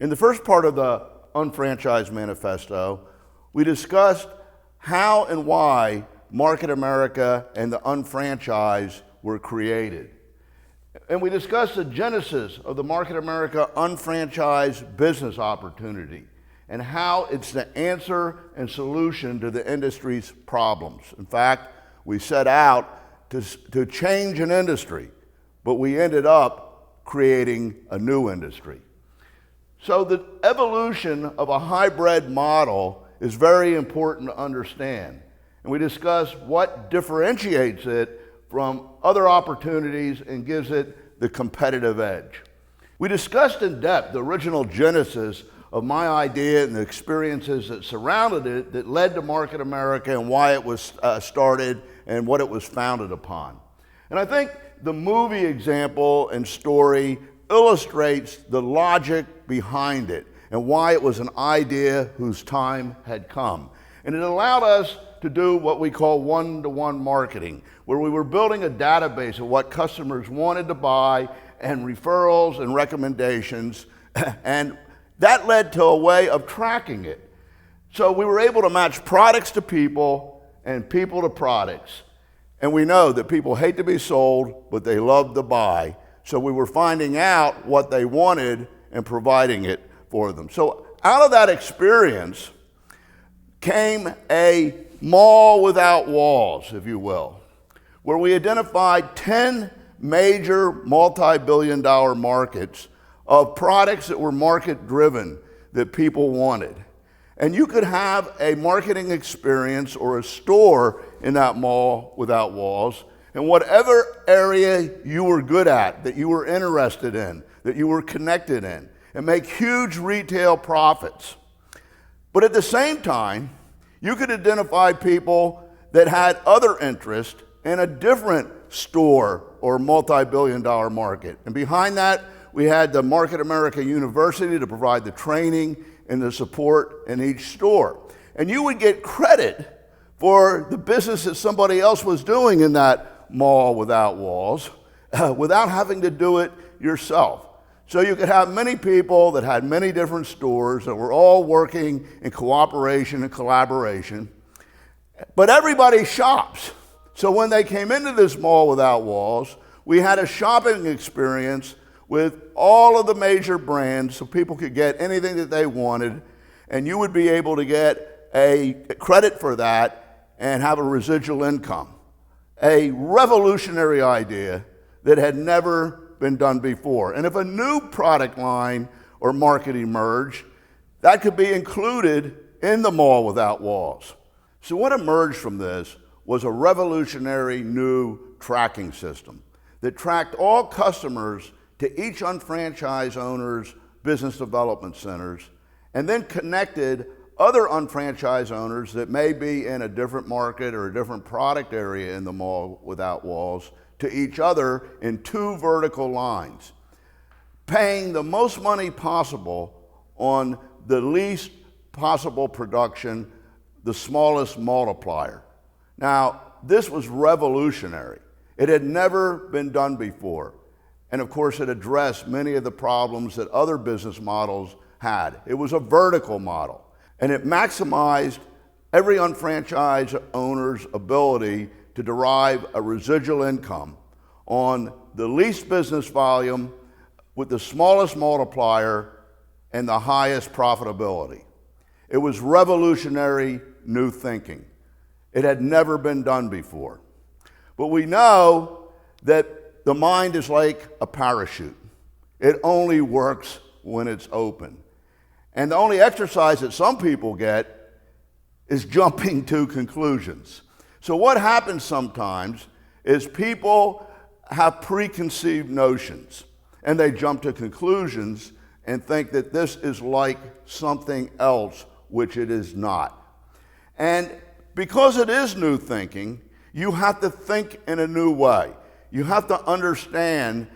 In the first part of the UnFranchise Manifesto, we discussed how and why Market America and the unfranchise were created. And we discussed the genesis of the Market America unfranchised business opportunity and how it's the answer and solution to the industry's problems. In fact, we set out to change an industry, but we ended up creating a new industry. So the evolution of a hybrid model is very important to understand. And we discuss what differentiates it from other opportunities and gives it the competitive edge. We discussed in depth the original genesis of my idea and the experiences that surrounded it that led to Market America and why it was started and what it was founded upon. And I think the movie example and story illustrates the logic behind it and why it was an idea whose time had come. And it allowed us to do what we call one-to-one marketing, where we were building a database of what customers wanted to buy and referrals and recommendations, and that led to a way of tracking it. So we were able to match products to people and people to products. And we know that people hate to be sold, but they love to buy. So we were finding out what they wanted and providing it for them. So out of that experience came a mall without walls, if you will, where we identified 10 major multi-billion-dollar markets of products that were market-driven that people wanted. And you could have a marketing experience or a store in that mall without walls, and whatever area you were good at, that you were interested in, that you were connected in, and make huge retail profits. But at the same time, you could identify people that had other interests in a different store or multi-billion-dollar market. And behind that, we had the Market America University to provide the training and the support in each store. And you would get credit for the business that somebody else was doing in that mall without walls without having to do it yourself. So you could have many people that had many different stores that were all working in cooperation and collaboration, but everybody shops. So when they came into this mall without walls, we had a shopping experience with all of the major brands so people could get anything that they wanted, and you would be able to get a credit for that and have a residual income. A revolutionary idea that had never been done before. And if a new product line or market emerged, that could be included in the mall without walls. So what emerged from this was a revolutionary new tracking system that tracked all customers to each unfranchised owner's business development centers and then connected other unfranchised owners that may be in a different market or a different product area in the mall without walls to each other in two vertical lines, paying the most money possible on the least possible production, the smallest multiplier. Now, this was revolutionary. It had never been done before. And of course, it addressed many of the problems that other business models had. It was a vertical model, and it maximized every unfranchised owner's ability to derive a residual income on the least business volume with the smallest multiplier and the highest profitability. It was revolutionary new thinking. It had never been done before. But we know that the mind is like a parachute. It only works when it's open. And the only exercise that some people get is jumping to conclusions. So what happens sometimes is people have preconceived notions and they jump to conclusions and think that this is like something else, which it is not. And because it is new thinking, you have to think in a new way. You have to understand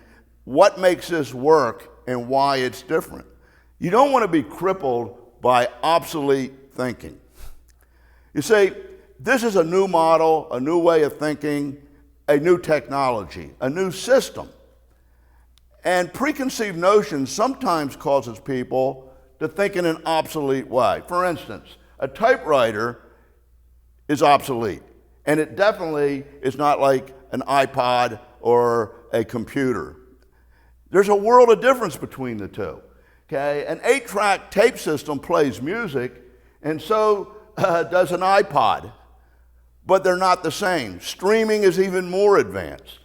what makes this work and why it's different. You don't want to be crippled by obsolete thinking. You see, this is a new model, a new way of thinking, a new technology, a new system. And preconceived notions sometimes causes people to think in an obsolete way. For instance, a typewriter is obsolete, and it definitely is not like an iPod or a computer. There's a world of difference between the two. Okay, an 8-track tape system plays music, and so does an iPod, but they're not the same. Streaming is even more advanced.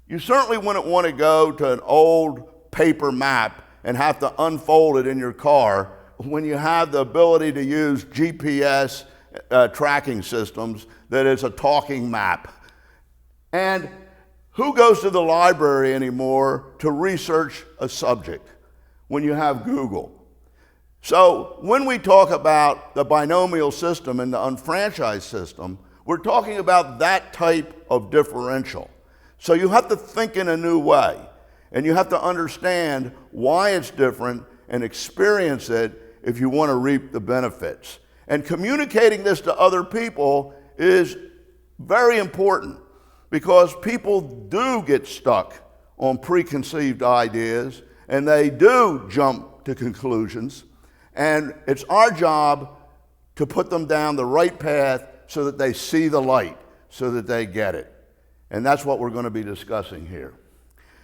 You certainly wouldn't want to go to an old paper map and have to unfold it in your car when you have the ability to use GPS tracking systems that is a talking map. And who goes to the library anymore to research a subject when you have Google? So when we talk about the binomial system and the unfranchised system, we're talking about that type of differential. So you have to think in a new way, and you have to understand why it's different and experience it if you want to reap the benefits. And communicating this to other people is very important, because people do get stuck on preconceived ideas, and they do jump to conclusions, and it's our job to put them down the right path so that they see the light, so that they get it. And that's what we're going to be discussing here.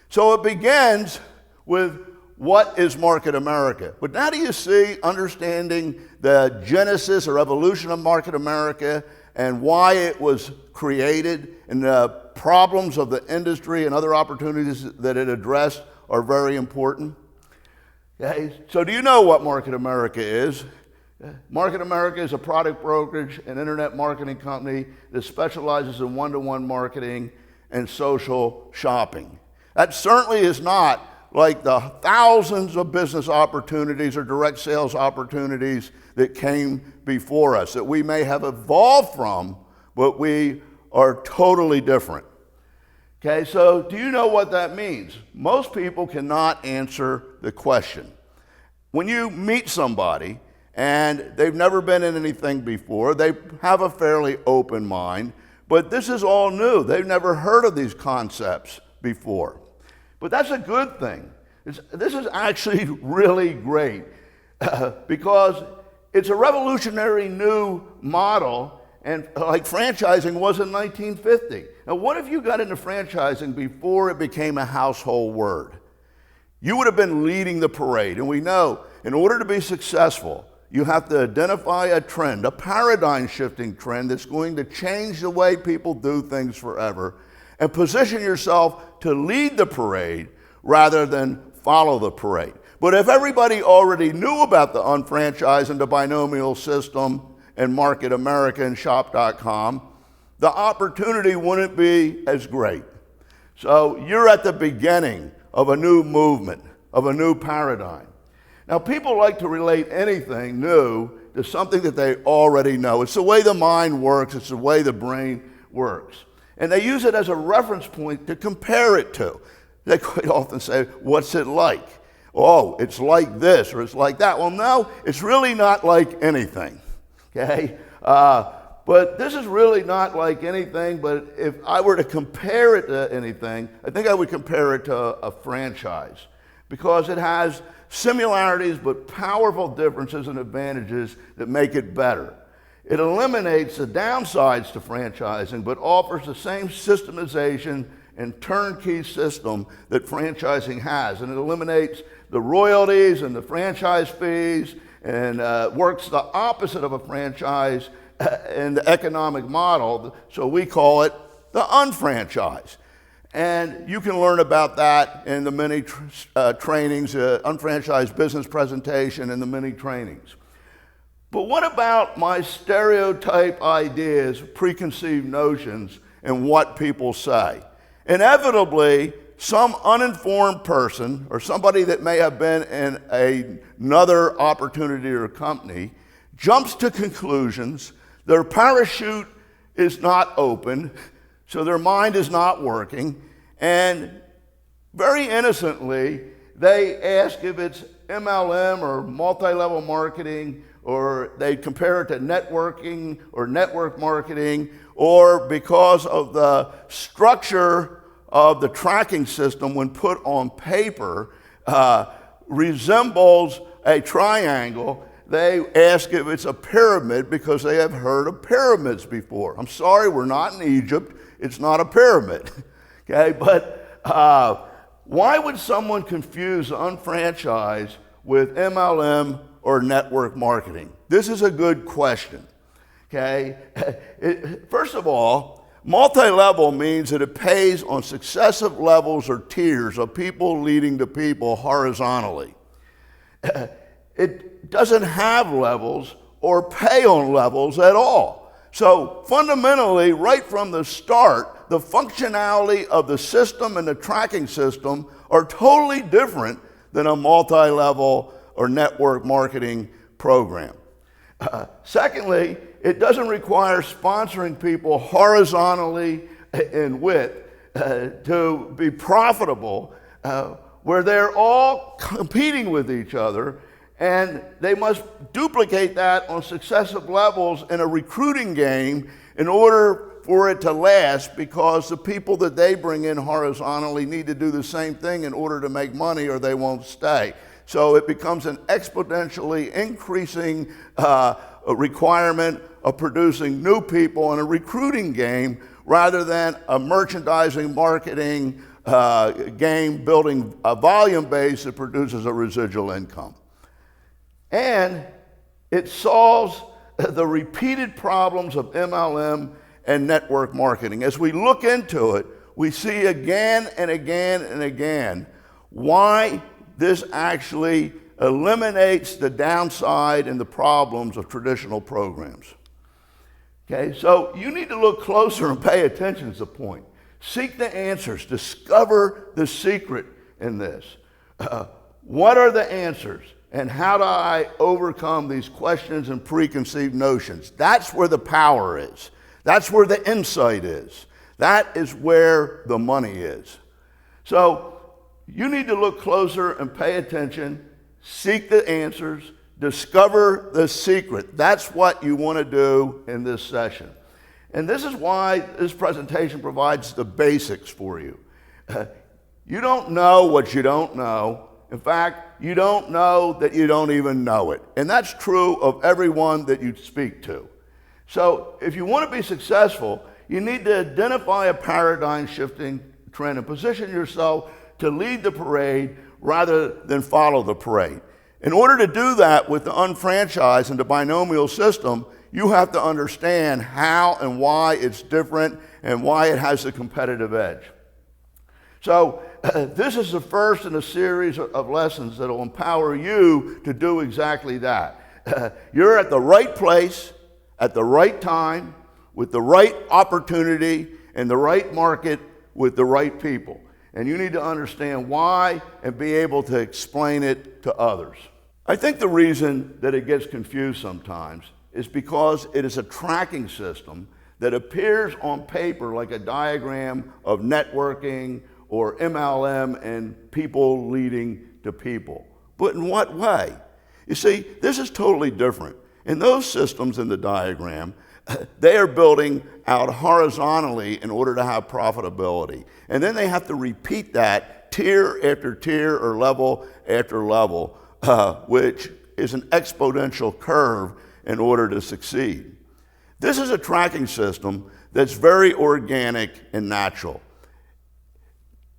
So it begins with, what is Market America? But now do you see, understanding the genesis or evolution of Market America and why it was created, and the problems of the industry and other opportunities that it addressed are very important. Okay, so do you know what Market America is? Market America is a product brokerage and internet marketing company that specializes in one-to-one marketing and social shopping. That certainly is not like the thousands of business opportunities or direct sales opportunities that came before us, that we may have evolved from, but we are totally different. Okay, so do you know what that means? Most people cannot answer the question. When you meet somebody and they've never been in anything before, they have a fairly open mind, but this is all new. They've never heard of these concepts before. But that's a good thing. This is actually really great because it's a revolutionary new model, and like franchising was in 1950. Now, what if you got into franchising before it became a household word? You would have been leading the parade, and we know in order to be successful, you have to identify a trend, a paradigm-shifting trend that's going to change the way people do things forever, and position yourself to lead the parade rather than follow the parade. But if everybody already knew about the unfranchised and the binomial system and Market America and Shop.com, the opportunity wouldn't be as great. So you're at the beginning of a new movement, of a new paradigm. Now, people like to relate anything new to something that they already know. It's the way the mind works. It's the way the brain works. And they use it as a reference point to compare it to. They quite often say, what's it like? Oh, it's like this or it's like that. Well, no, it's really not like anything, okay? But this is really not like anything, but if I were to compare it to anything, I think I would compare it to a franchise, because it has similarities but powerful differences and advantages that make it better. It eliminates the downsides to franchising, but offers the same systemization and turnkey system that franchising has. And it eliminates the royalties and the franchise fees, and works the opposite of a franchise in the economic model. So we call it the unfranchised. And you can learn about that in the many trainings, unfranchised business presentation and the many trainings. But what about my stereotype ideas, preconceived notions, and what people say? Inevitably, some uninformed person or somebody that may have been in another opportunity or company jumps to conclusions. Their parachute is not open, so their mind is not working, and very innocently, they ask if it's MLM or multi-level marketing, or they compare it to networking or network marketing, or because of the structure of the tracking system when put on paper, resembles a triangle, they ask if it's a pyramid because they have heard of pyramids before. I'm sorry, we're not in Egypt. It's not a pyramid. Okay, but why would someone confuse unfranchise with MLM or network marketing? This is a good question. Okay, first of all, multi-level means that it pays on successive levels or tiers of people leading to people horizontally. It doesn't have levels or pay on levels at all. So fundamentally, right from the start, the functionality of the system and the tracking system are totally different than a multi-level or network marketing program. Secondly, it doesn't require sponsoring people horizontally in width to be profitable, where they're all competing with each other, and they must duplicate that on successive levels in a recruiting game in order for it to last, because the people that they bring in horizontally need to do the same thing in order to make money or they won't stay. So it becomes an exponentially increasing requirement of producing new people in a recruiting game rather than a merchandising marketing game building a volume base that produces a residual income. And it solves the repeated problems of MLM and network marketing. As we look into it, we see again and again and again why this actually eliminates the downside and the problems of traditional programs. Okay, so you need to look closer and pay attention is the point. Seek the answers. Discover the secret in this. What are the answers? And how do I overcome these questions and preconceived notions? That's where the power is. That's where the insight is. That is where the money is. So you need to look closer and pay attention, seek the answers, discover the secret. That's what you want to do in this session. And this is why this presentation provides the basics for you. You don't know what you don't know. In fact, you don't know that you don't even know it. And that's true of everyone that you speak to. So if you want to be successful, you need to identify a paradigm shifting trend and position yourself to lead the parade rather than follow the parade. In order to do that with the unfranchised and the binomial system, you have to understand how and why it's different and why it has a competitive edge. So this is the first in a series of lessons that will empower you to do exactly that. You're at the right place, at the right time, with the right opportunity, in the right market, with the right people. And you need to understand why and be able to explain it to others. I think the reason that it gets confused sometimes is because it is a tracking system that appears on paper like a diagram of networking or MLM and people leading to people. But in what way? You see, this is totally different. In those systems in the diagram, they are building out horizontally in order to have profitability. And then they have to repeat that tier after tier or level after level, which is an exponential curve in order to succeed. This is a tracking system that's very organic and natural.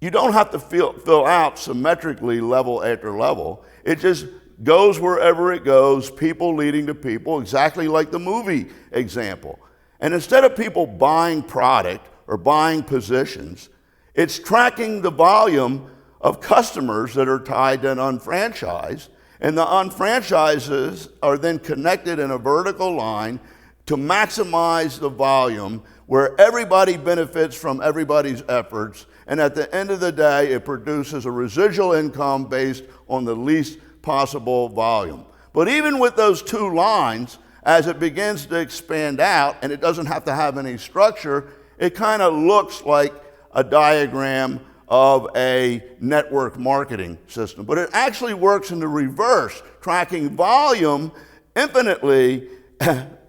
You don't have to fill out symmetrically level after level. It just goes wherever it goes, people leading to people, exactly like the movie example. And instead of people buying product or buying positions, it's tracking the volume of customers that are tied to an unfranchised, and the unfranchises are then connected in a vertical line to maximize the volume where everybody benefits from everybody's efforts, and at the end of the day, it produces a residual income based on the least possible volume. But even with those two lines, as it begins to expand out, and it doesn't have to have any structure, it kind of looks like a diagram of a network marketing system. But it actually works in the reverse, tracking volume infinitely,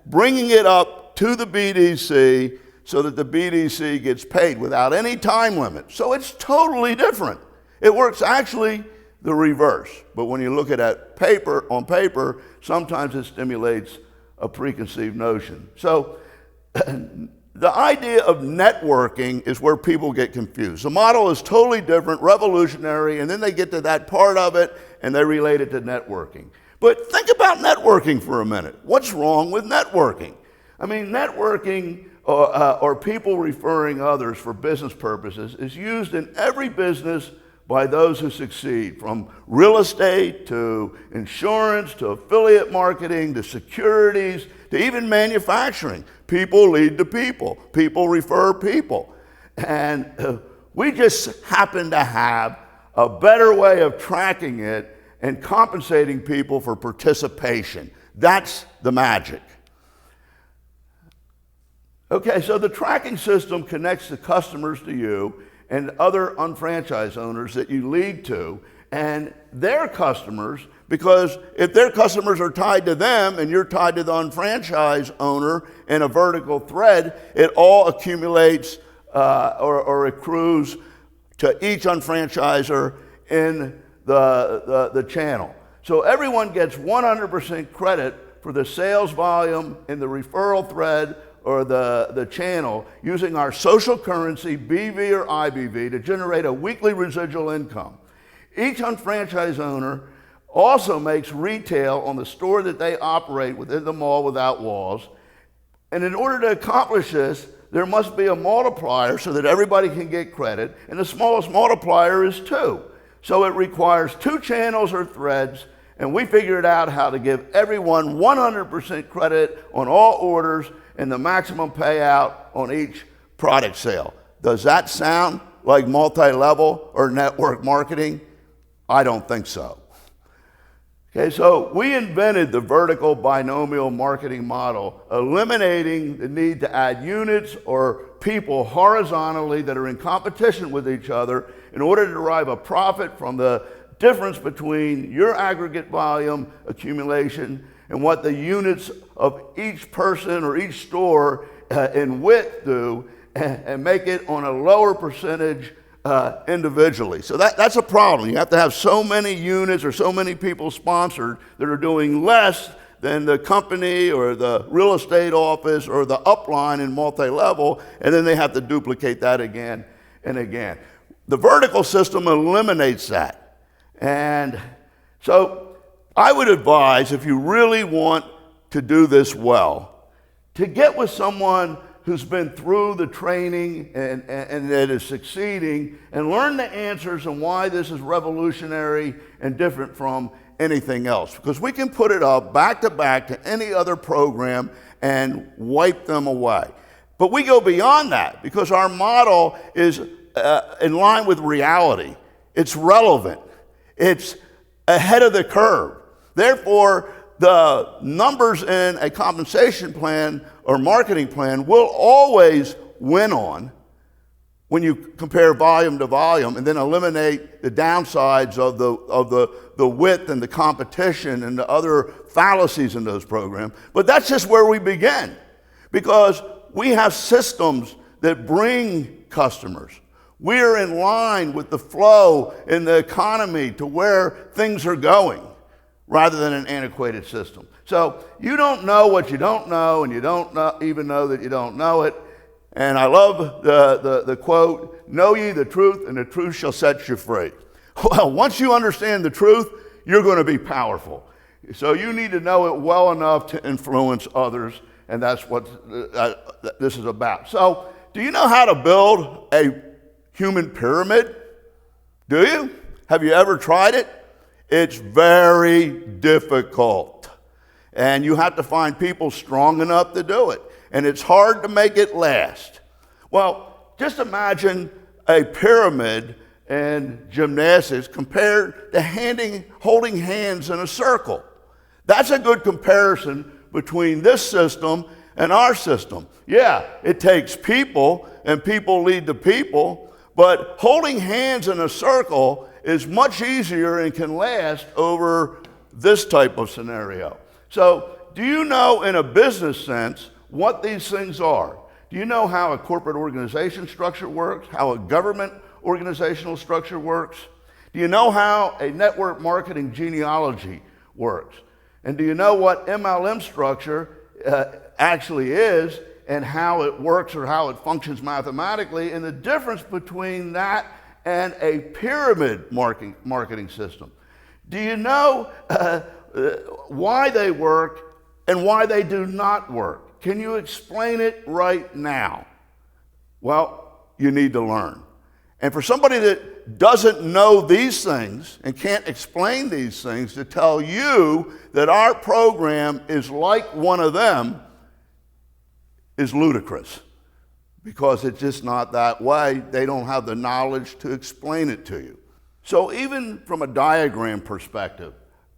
bringing it up to the BDC so that the BDC gets paid without any time limit. So it's totally different. It works actually the reverse. But when you look at that on paper, sometimes it stimulates a preconceived notion. So the idea of networking is where people get confused. The model is totally different, revolutionary, and then they get to that part of it and they relate it to networking. But think about networking for a minute. What's wrong with networking? I mean, networking or people referring others for business purposes is used in every business by those who succeed, from real estate to insurance to affiliate marketing to securities to even manufacturing. People lead to people. People refer people. And we just happen to have a better way of tracking it and compensating people for participation. That's the magic. Okay, so the tracking system connects the customers to you and other unfranchised owners that you lead to, and their customers, because if their customers are tied to them and you're tied to the unfranchised owner in a vertical thread, it all accumulates or accrues to each unfranchiser in the channel. So everyone gets 100% credit for the sales volume in the referral thread or the channel using our social currency, BV or IBV, to generate a weekly residual income. Each unfranchised owner also makes retail on the store that they operate within the mall without walls. And in order to accomplish this, there must be a multiplier so that everybody can get credit, and the smallest multiplier is 2. So it requires 2 channels or threads, and we figured out how to give everyone 100% credit on all orders and the maximum payout on each product sale. Does that sound like multi-level or network marketing? I don't think so. Okay, so we invented the vertical binomial marketing model, eliminating the need to add units or people horizontally that are in competition with each other in order to derive a profit from the difference between your aggregate volume accumulation and what the units of each person or each store in width do, and make it on a lower percentage individually. So that's a problem. You have to have so many units or so many people sponsored that are doing less than the company or the real estate office or the upline in multi-level, and then they have to duplicate that again and again. The vertical system eliminates that. And so I would advise, if you really want to do this well, to get with someone who's been through the training and that is succeeding, and learn the answers and why this is revolutionary and different from anything else. Because we can put it up back to back to any other program and wipe them away. But we go beyond that because our model is in line with reality. It's relevant. It's ahead of the curve. Therefore, the numbers in a compensation plan or marketing plan will always win on when you compare volume to volume and then eliminate the downsides of the width and the competition and the other fallacies in those programs. But that's just where we begin, because we have systems that bring customers. We're in line with the flow in the economy to where things are going, rather than an antiquated system. So you don't know what you don't know, and you don't even know that you don't know it. And I love the quote, "Know ye the truth, and the truth shall set you free." Well, once you understand the truth, you're going to be powerful. So you need to know it well enough to influence others, and that's what this is about. So do you know how to build a human pyramid? Do you? Have you ever tried it? It's very difficult, and you have to find people strong enough to do it, and it's hard to make it last. Well, just imagine a pyramid in gymnastics compared to holding hands in a circle. That's a good comparison between this system and our system. Yeah, it takes people, and people lead to people, but holding hands in a circle is much easier and can last over this type of scenario. So, do you know in a business sense what these things are? Do you know how a corporate organization structure works? How a government organizational structure works? Do you know how a network marketing genealogy works? And do you know what MLM structure actually is and how it works or how it functions mathematically, and the difference between that and a pyramid marketing system? Do you know why they work and why they do not work? Can you explain it right now? Well, you need to learn. And for somebody that doesn't know these things and can't explain these things, to tell you that our program is like one of them is ludicrous, because it's just not that way. They don't have the knowledge to explain it to you. So even from a diagram perspective,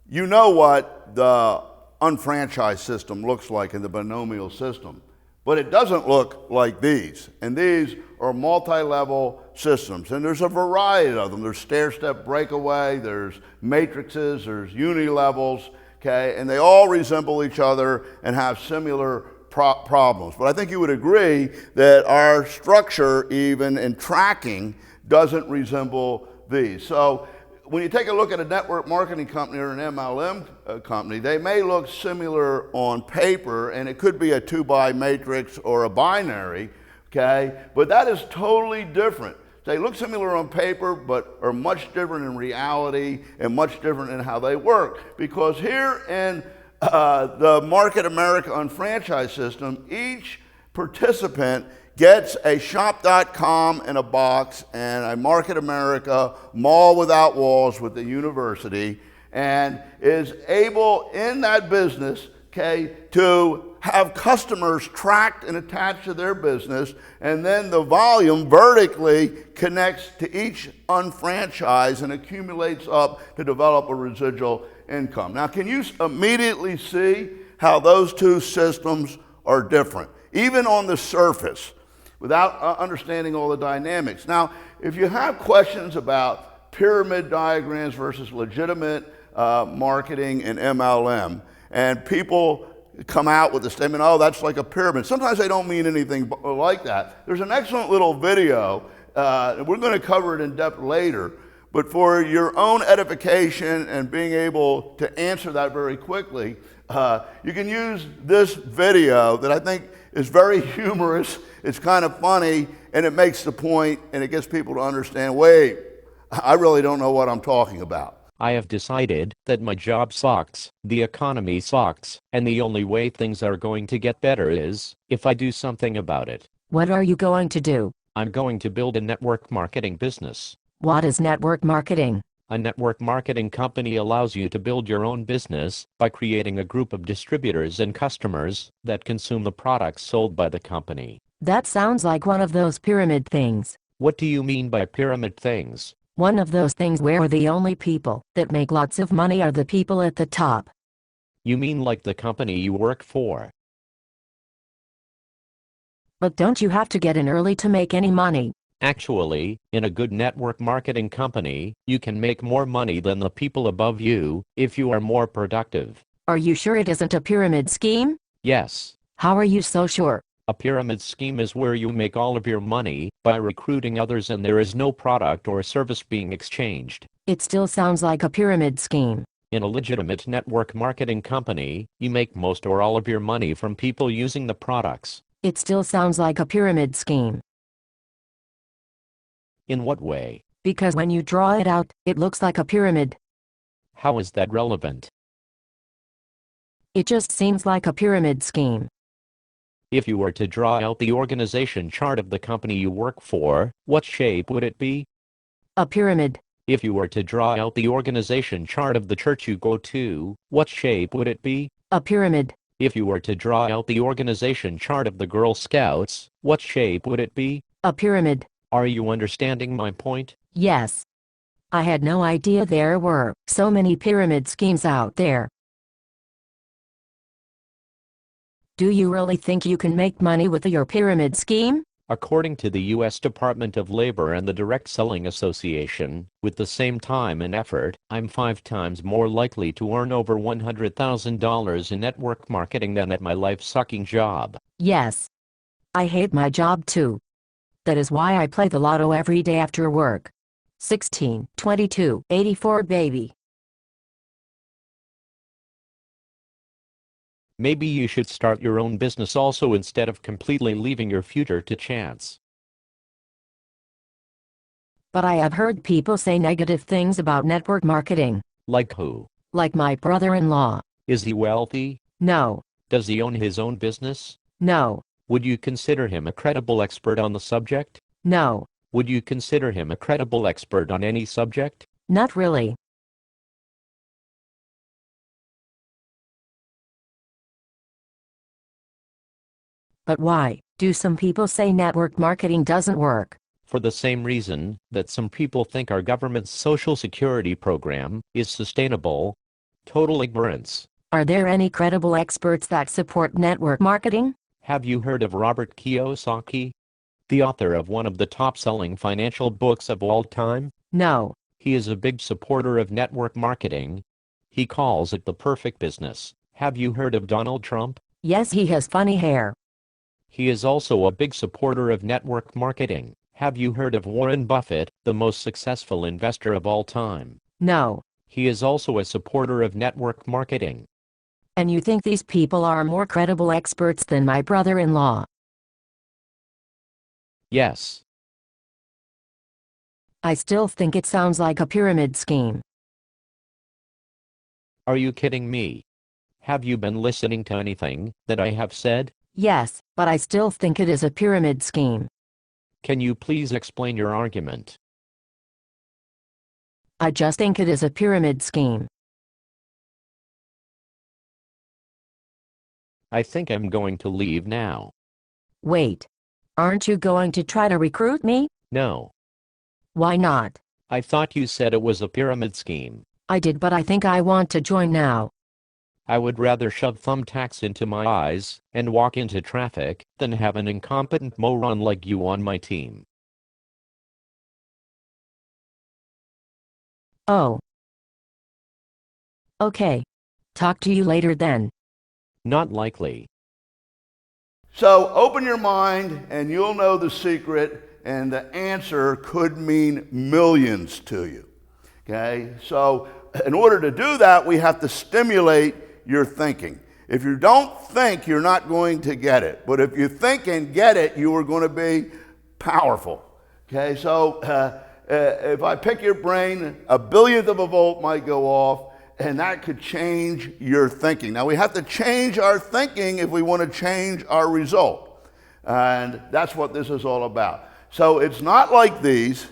you know what the unfranchised system looks like in the binomial system, but it doesn't look like these. And these are multi-level systems, and there's a variety of them. There's stair-step breakaway, there's matrices, there's uni-levels, okay? And they all resemble each other and have similar problems. But I think you would agree that our structure, even in tracking, doesn't resemble these. So when you take a look at a network marketing company or an MLM company, they may look similar on paper, and it could be a 2-by matrix or a binary, okay? But that is totally different. They look similar on paper, but are much different in reality and much different in how they work. Because here in the Market America unfranchised system, each participant gets a shop.com in a box and a Market America mall without walls with the university, and is able in that business, okay, to have customers tracked and attached to their business, and then the volume vertically connects to each unfranchise and accumulates up to develop a residual income. Now, can you immediately see how those two systems are different, even on the surface, without understanding all the dynamics? Now, if you have questions about pyramid diagrams versus legitimate marketing and MLM, and people come out with the statement, oh, that's like a pyramid. Sometimes they don't mean anything like that. There's an excellent little video, we're going to cover it in depth later, but for your own edification and being able to answer that very quickly, you can use this video that I think is very humorous. It's kind of funny, and it makes the point, and it gets people to understand, wait, I really don't know what I'm talking about. I have decided that my job sucks, the economy sucks, and the only way things are going to get better is if I do something about it. What are you going to do? I'm going to build a network marketing business. What is network marketing? A network marketing company allows you to build your own business by creating a group of distributors and customers that consume the products sold by the company. That sounds like one of those pyramid things. What do you mean by pyramid things? One of those things where the only people that make lots of money are the people at the top. You mean like the company you work for? But don't you have to get in early to make any money? Actually, in a good network marketing company, you can make more money than the people above you if you are more productive. Are you sure it isn't a pyramid scheme? Yes. How are you so sure? A pyramid scheme is where you make all of your money by recruiting others and there is no product or service being exchanged. It still sounds like a pyramid scheme. In a legitimate network marketing company, you make most or all of your money from people using the products. It still sounds like a pyramid scheme. In what way? Because when you draw it out, it looks like a pyramid. How is that relevant? It just seems like a pyramid scheme. If you were to draw out the organization chart of the company you work for, what shape would it be? A pyramid. If you were to draw out the organization chart of the church you go to, what shape would it be? A pyramid. If you were to draw out the organization chart of the Girl Scouts, what shape would it be? A pyramid. Are you understanding my point? Yes. I had no idea there were so many pyramid schemes out there. Do you really think you can make money with your pyramid scheme? According to the U.S. Department of Labor and the Direct Selling Association, with the same time and effort, I'm 5 times more likely to earn over $100,000 in network marketing than at my life-sucking job. Yes. I hate my job too. That is why I play the lotto every day after work. 16, 22, 84 baby. Maybe you should start your own business also instead of completely leaving your future to chance. But I have heard people say negative things about network marketing. Like who? Like my brother-in-law. Is he wealthy? No. Does he own his own business? No. Would you consider him a credible expert on the subject? No. Would you consider him a credible expert on any subject? Not really. But why do some people say network marketing doesn't work? For the same reason that some people think our government's Social Security program is sustainable. Total ignorance. Are there any credible experts that support network marketing? Have you heard of Robert Kiyosaki, the author of one of the top-selling financial books of all time? No. He is a big supporter of network marketing. He calls it the perfect business. Have you heard of Donald Trump? Yes, he has funny hair. He is also a big supporter of network marketing. Have you heard of Warren Buffett, the most successful investor of all time? No. He is also a supporter of network marketing. And you think these people are more credible experts than my brother-in-law? Yes. I still think it sounds like a pyramid scheme. Are you kidding me? Have you been listening to anything that I have said? Yes, but I still think it is a pyramid scheme. Can you please explain your argument? I just think it is a pyramid scheme. I think I'm going to leave now. Wait. Aren't you going to try to recruit me? No. Why not? I thought you said it was a pyramid scheme. I did, but I think I want to join now. I would rather shove thumbtacks into my eyes and walk into traffic than have an incompetent moron like you on my team. Oh. Okay. Talk to you later then. Not likely. So open your mind and you'll know the secret, and the answer could mean millions to you. Okay? So in order to do that, we have to stimulate your thinking. If you don't think, you're not going to get it. But if you think and get it, you are going to be powerful. Okay? So if I pick your brain, a billionth of a volt might go off, and that could change your thinking. Now, we have to change our thinking if we want to change our result. And that's what this is all about. So it's not like these,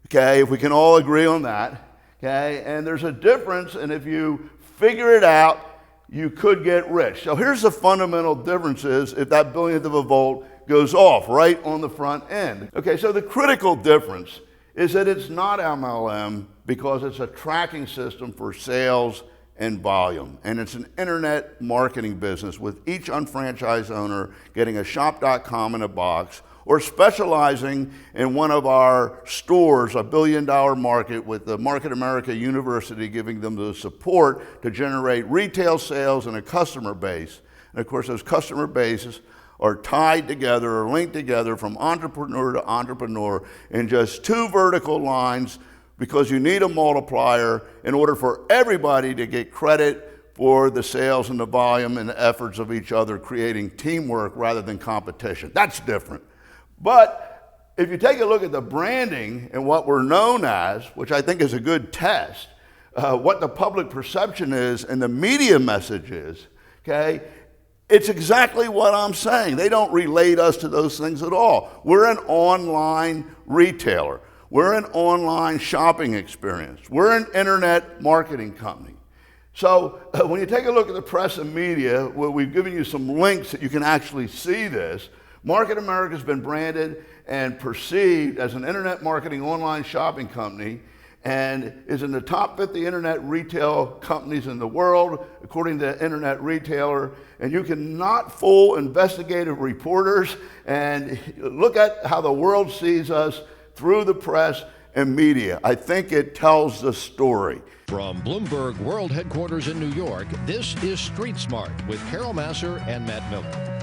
okay, if we can all agree on that, okay? And there's a difference, and if you figure it out, you could get rich. So here's the fundamental differences if that billionth of a volt goes off right on the front end. Okay, so the critical difference is that it's not MLM because it's a tracking system for sales and volume. And it's an internet marketing business with each unfranchised owner getting a shop.com in a box or specializing in one of our stores, a billion-dollar market, with the Market America University giving them the support to generate retail sales and a customer base. And of course, those customer bases are tied together or linked together from entrepreneur to entrepreneur in just two vertical lines, because you need a multiplier in order for everybody to get credit for the sales and the volume and the efforts of each other, creating teamwork rather than competition. That's different. But if you take a look at the branding and what we're known as, which I think is a good test, what the public perception is and the media message is, okay, it's exactly what I'm saying. They don't relate us to those things at all. We're an online retailer. We're an online shopping experience. We're an internet marketing company. So when you take a look at the press and media, well, we've given you some links that you can actually see this. Market America has been branded and perceived as an internet marketing online shopping company and is in the top 50 internet retail companies in the world, according to Internet Retailer. And you cannot fool investigative reporters, and look at how the world sees us through the press and media. I think it tells the story. From Bloomberg World Headquarters in New York, this is Street Smart with Carol Masser and Matt Miller.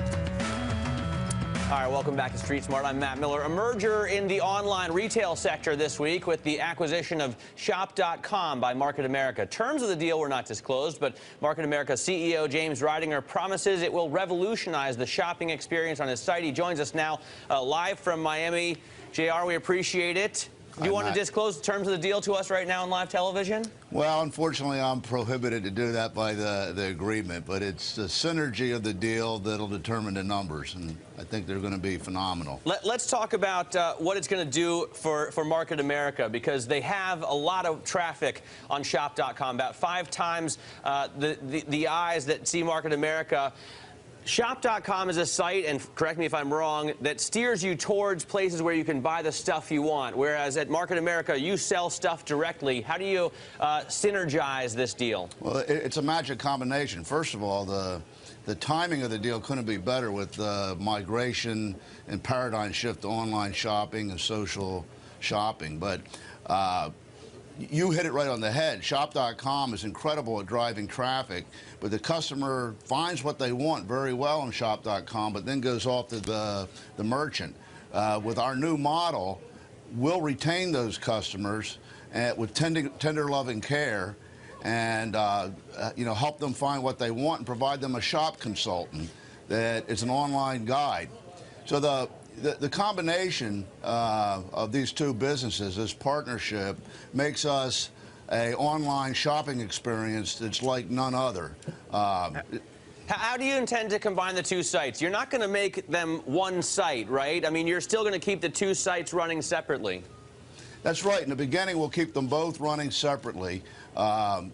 All right, welcome back to Street Smart. I'm Matt Miller. A merger in the online retail sector this week with the acquisition of Shop.com by Market America. Terms of the deal were not disclosed, but Market America CEO James Ridinger promises it will revolutionize the shopping experience on his site. He joins us now live from Miami. JR, we appreciate it. Do you want to disclose the terms of the deal to us right now on live television? Well, unfortunately, I'm prohibited to do that by the agreement, but it's the synergy of the deal that'll determine the numbers, and I think they're going to be phenomenal. Let's talk about what it's going to do for Market America, because they have a lot of traffic on Shop.com, about 5 times the eyes that see Market America. Shop.com is a site, and correct me if I'm wrong, that steers you towards places where you can buy the stuff you want, whereas at Market America, you sell stuff directly. How do you synergize this deal? Well, it's a magic combination. First of all, the timing of the deal couldn't be better with the migration and paradigm shift to online shopping and social shopping. But you hit it right on the head. Shop.com is incredible at driving traffic, but the customer finds what they want very well on Shop.com, but then goes off to the merchant. With our new model, we'll retain those customers with tender loving care, and help them find what they want and provide them a shop consultant that is an online guide. So the combination of these two businesses, this partnership, makes us an online shopping experience that's like none other. How do you intend to combine the two sites? You're not going to make them one site, right? I mean, you're still going to keep the two sites running separately. That's right. In the beginning, we'll keep them both running separately, and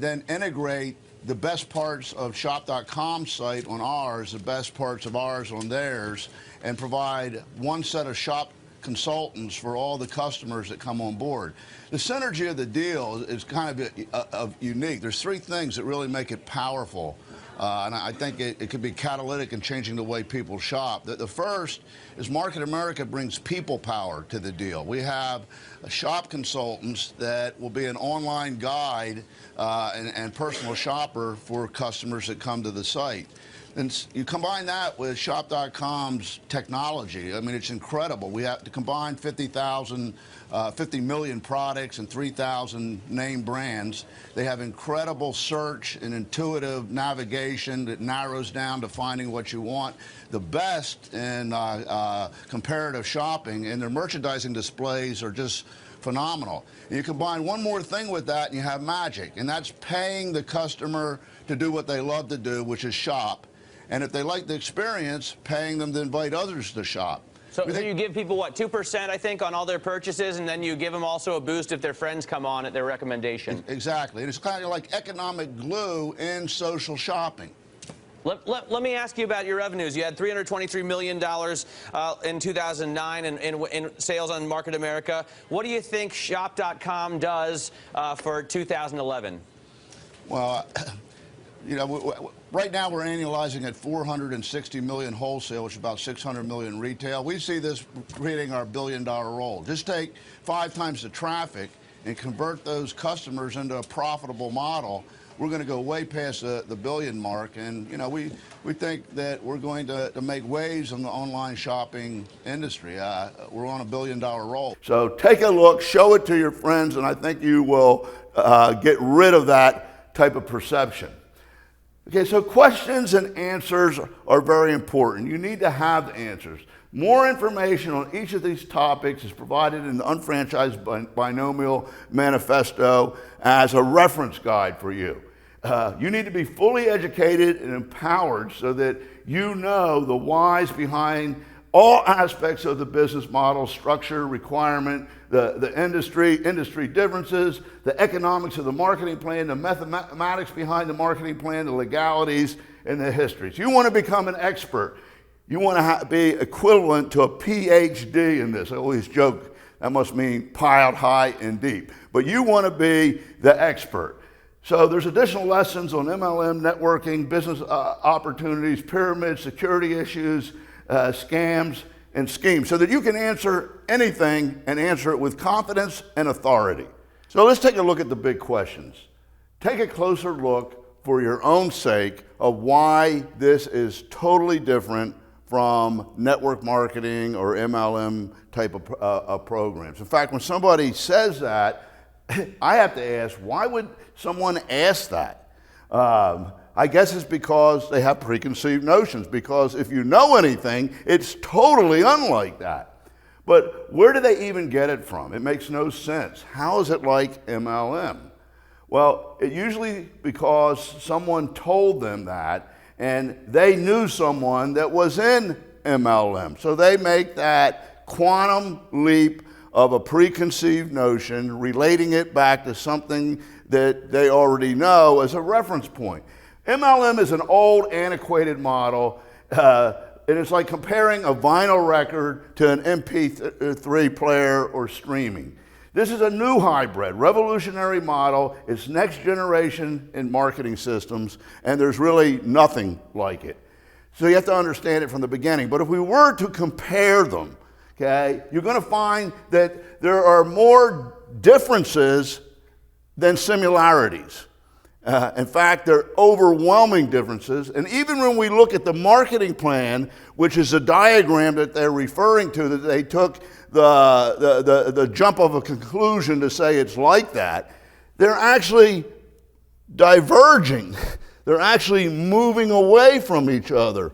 then integrate the best parts of Shop.com's site on ours, the best parts of ours on theirs, and provide one set of shop consultants for all the customers that come on board. The synergy of the deal is kind of unique. There's 3 things that really make it powerful, and I think it could be catalytic in changing the way people shop. The first is Market America brings people power to the deal. We have shop consultants that will be an online guide and personal shopper for customers that come to the site. And you combine that with Shop.com's technology. I mean, it's incredible. We have to combine 50 million products and 3,000 name brands. They have incredible search and intuitive navigation that narrows down to finding what you want. The best in comparative shopping, and their merchandising displays are just phenomenal. And you combine one more thing with that and you have magic, and that's paying the customer to do what they love to do, which is shop. And if they like the experience, paying them to invite others to shop. So you give people, what, 2%, I think, on all their purchases, and then you give them also a boost if their friends come on at their recommendation. Exactly. And it's kind of like economic glue in social shopping. Let me ask you about your revenues. You had $323 million in 2009 in sales on Market America. What do you think Shop.com does for 2011? Well, right now we're annualizing at 460 million wholesale, which is about 600 million retail. We see this creating our billion-dollar role. Just take 5 times the traffic and convert those customers into a profitable model. We're going to go way past the billion mark, and we think that we're going to make waves in the online shopping industry. We're on a billion-dollar roll. So take a look, show it to your friends, and I think you will get rid of that type of perception. Okay, so questions and answers are very important. You need to have the answers. More information on each of these topics is provided in the UnFranchise Binomial Manifesto as a reference guide for you. You need to be fully educated and empowered so that you know the whys behind all aspects of the business model, structure, requirement, the industry differences, the economics of the marketing plan, the mathematics behind the marketing plan, the legalities, and the histories. You want to become an expert. You want to be equivalent to a PhD in this. I always joke that must mean piled high and deep. But you want to be the expert. So there's additional lessons on MLM, networking, business opportunities, pyramids, security issues, scams, and schemes, so that you can answer anything and answer it with confidence and authority. So let's take a look at the big questions. Take a closer look for your own sake of why this is totally different from network marketing or MLM type of programs. In fact, when somebody says that, I have to ask, why would someone ask that? I guess it's because they have preconceived notions, because if you know anything, it's totally unlike that. But where do they even get it from? It makes no sense. How is it like MLM? Well, it usually because someone told them that, and they knew someone that was in MLM. So they make that quantum leap of a preconceived notion, relating it back to something that they already know as a reference point. MLM is an old, antiquated model, and it's like comparing a vinyl record to an MP3 player or streaming. This is a new hybrid, revolutionary model. It's next generation in marketing systems, and there's really nothing like it. So you have to understand it from the beginning. But if we were to compare them, okay, you're going to find that there are more differences than similarities. In fact, there are overwhelming differences. And even when we look at the marketing plan, which is a diagram that they're referring to, that they took the jump of a conclusion to say it's like that, they're actually diverging. They're actually moving away from each other.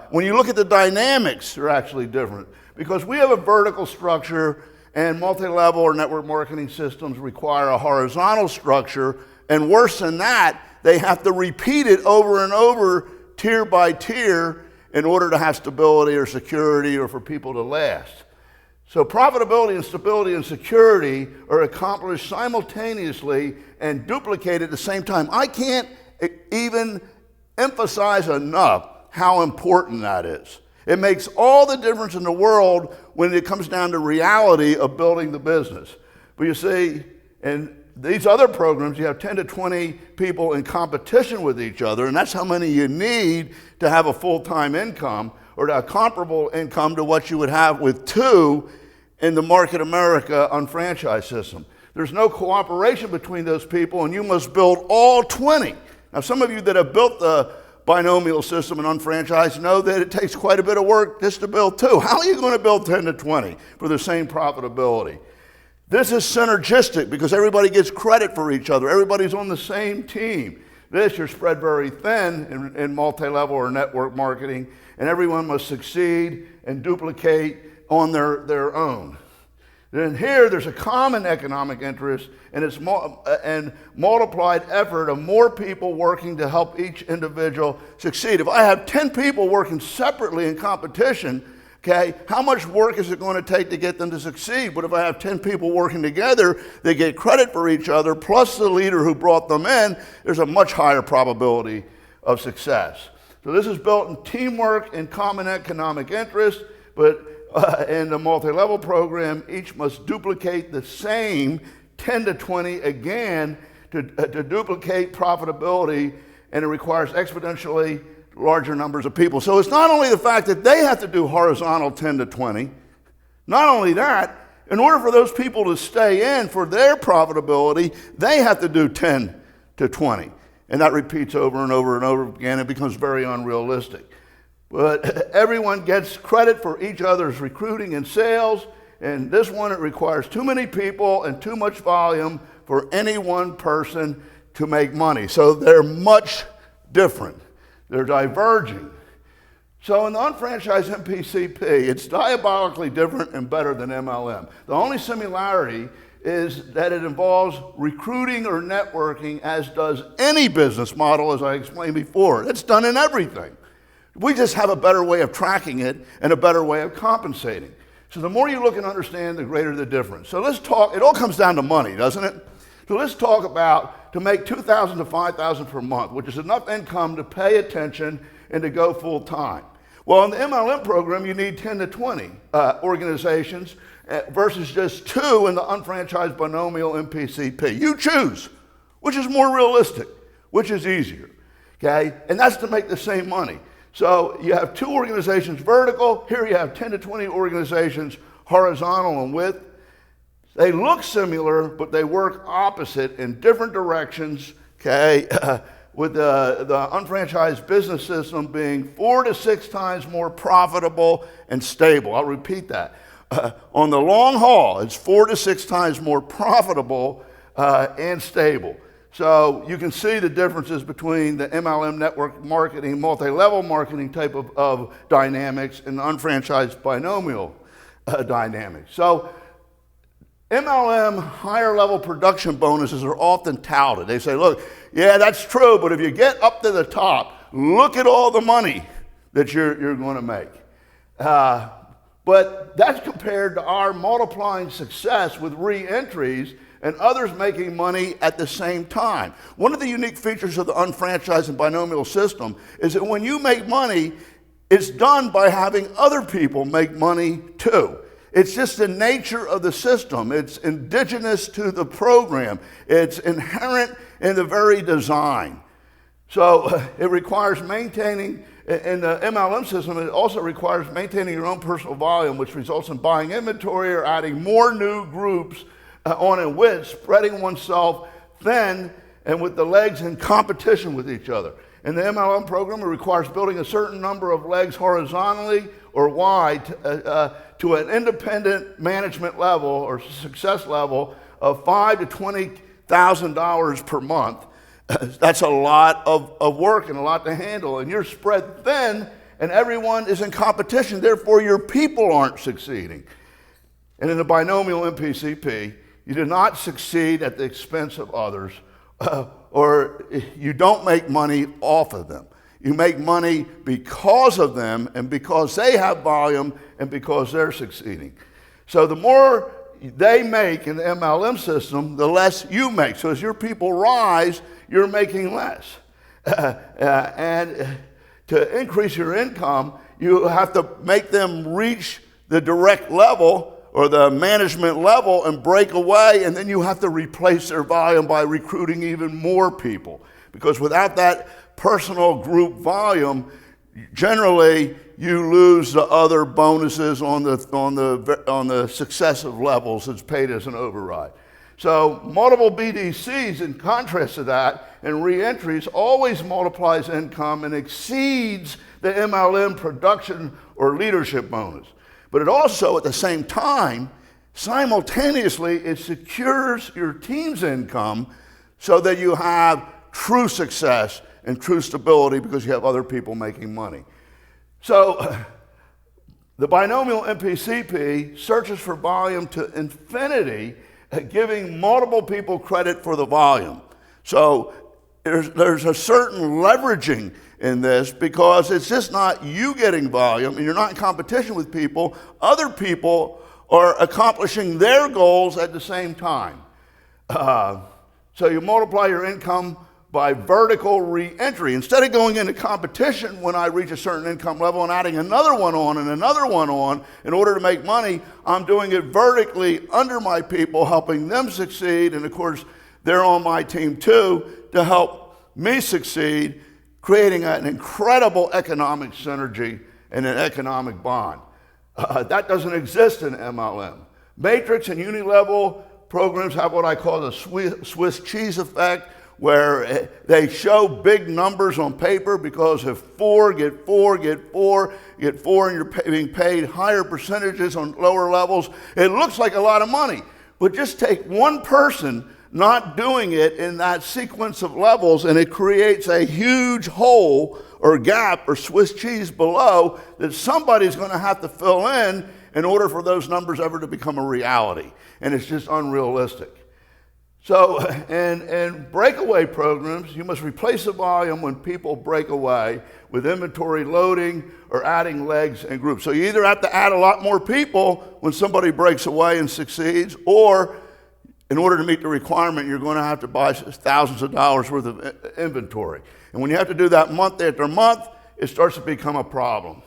When you look at the dynamics, they're actually different. Because we have a vertical structure, and multi-level or network marketing systems require a horizontal structure. And worse than that, they have to repeat it over and over, tier by tier, in order to have stability or security or for people to last. So profitability and stability and security are accomplished simultaneously and duplicated at the same time. I can't even emphasize enough how important that is. It makes all the difference in the world when it comes down to reality of building the business. But you see, in these other programs, you have 10 to 20 people in competition with each other, and that's how many you need to have a full-time income or to have comparable income to what you would have with two in the Market America unfranchised system. There's no cooperation between those people, and you must build all 20. Now, some of you that have built the binomial system and unfranchised know that it takes quite a bit of work just to build two. How are you going to build 10 to 20 for the same profitability? This is synergistic because everybody gets credit for each other. Everybody's on the same team. This, you're spread very thin in multi-level or network marketing, and everyone must succeed and duplicate on their own. Then here, there's a common economic interest, and it's and multiplied effort of more people working to help each individual succeed. If I have 10 people working separately in competition, okay, how much work is it going to take to get them to succeed? But if I have 10 people working together, they get credit for each other, plus the leader who brought them in, there's a much higher probability of success. So this is built in teamwork and common economic interest, but in the multi-level program, each must duplicate the same 10 to 20 again to duplicate profitability, and it requires exponentially larger numbers of people. So it's not only the fact that they have to do horizontal 10 to 20, not only that, in order for those people to stay in for their profitability, they have to do 10 to 20. And that repeats over and over and over again. It becomes very unrealistic. But everyone gets credit for each other's recruiting and sales, and this one, it requires too many people and too much volume for any one person to make money. So they're much different. They're diverging. So in the unfranchised MPCP, it's diabolically different and better than MLM. The only similarity is that it involves recruiting or networking, as does any business model, as I explained before. It's done in everything. We just have a better way of tracking it and a better way of compensating. So the more you look and understand, the greater the difference. So let's talk, it all comes down to money, doesn't it? So let's talk about to make $2,000 to $5,000 per month, which is enough income to pay attention and to go full time. Well, in the MLM program, you need 10 to 20 organizations versus just two in the unfranchised binomial MPCP. You choose, which is more realistic, which is easier, okay? And that's to make the same money. So you have two organizations vertical. Here you have 10 to 20 organizations horizontal in width. They look similar, but they work opposite in different directions, okay? with the unfranchised business system being 4 to 6 times more profitable and stable. I'll repeat that. On the long haul, it's 4 to 6 times more profitable and stable. So you can see the differences between the MLM network marketing, multi-level marketing type of dynamics and the unfranchised binomial dynamics. So MLM higher level production bonuses are often touted. They say, look, yeah, that's true, but if you get up to the top, look at all the money that you're going to make. But that's compared to our multiplying success with re-entries and others making money at the same time. One of the unique features of the unfranchised and binomial system is that when you make money, it's done by having other people make money too. It's just the nature of the system. It's indigenous to the program. It's inherent in the very design. So it requires maintaining, in the MLM system, it also requires maintaining your own personal volume, which results in buying inventory or adding more new groups on and with, spreading oneself thin and with the legs in competition with each other. In the MLM program, it requires building a certain number of legs horizontally or wide to an independent management level or success level of $5,000 to $20,000 per month. That's a lot of work and a lot to handle. And you're spread thin and everyone is in competition. Therefore, your people aren't succeeding. And in the binomial MPCP, you do not succeed at the expense of others, or you don't make money off of them. You make money because of them and because they have volume and because they're succeeding. So the more they make in the MLM system, the less you make. So as your people rise, you're making less. And to increase your income, you have to make them reach the direct level or the management level and break away, and then you have to replace their volume by recruiting even more people. Because without that personal group volume, generally you lose the other bonuses on the successive levels that's paid as an override. So multiple BDCs, in contrast to that, and re-entries always multiplies income and exceeds the MLM production or leadership bonus. But it also, at the same time, simultaneously, it secures your team's income so that you have true success and true stability because you have other people making money. So the binomial MPCP searches for volume to infinity, giving multiple people credit for the volume. So there's a certain leveraging in this because it's just not you getting volume and you're not in competition with people. Other people are accomplishing their goals at the same time. So you multiply your income by vertical re-entry. Instead of going into competition when I reach a certain income level and adding another one on and another one on in order to make money, I'm doing it vertically under my people, helping them succeed. And of course, they're on my team too to help me succeed, creating an incredible economic synergy and an economic bond. That doesn't exist in MLM. Matrix and unilevel programs have what I call the Swiss cheese effect, where they show big numbers on paper because if 4 get 4 get 4 get 4 and you're being paid higher percentages on lower levels, it looks like a lot of money. But just take one person not doing it in that sequence of levels and it creates a huge hole or gap or Swiss cheese below that somebody's going to have to fill in order for those numbers ever to become a reality. And it's just unrealistic. So in breakaway programs, you must replace the volume when people break away with inventory loading or adding legs and groups. So you either have to add a lot more people when somebody breaks away and succeeds, or in order to meet the requirement, you're going to have to buy thousands of dollars worth of inventory. And when you have to do that month after month, it starts to become a problem.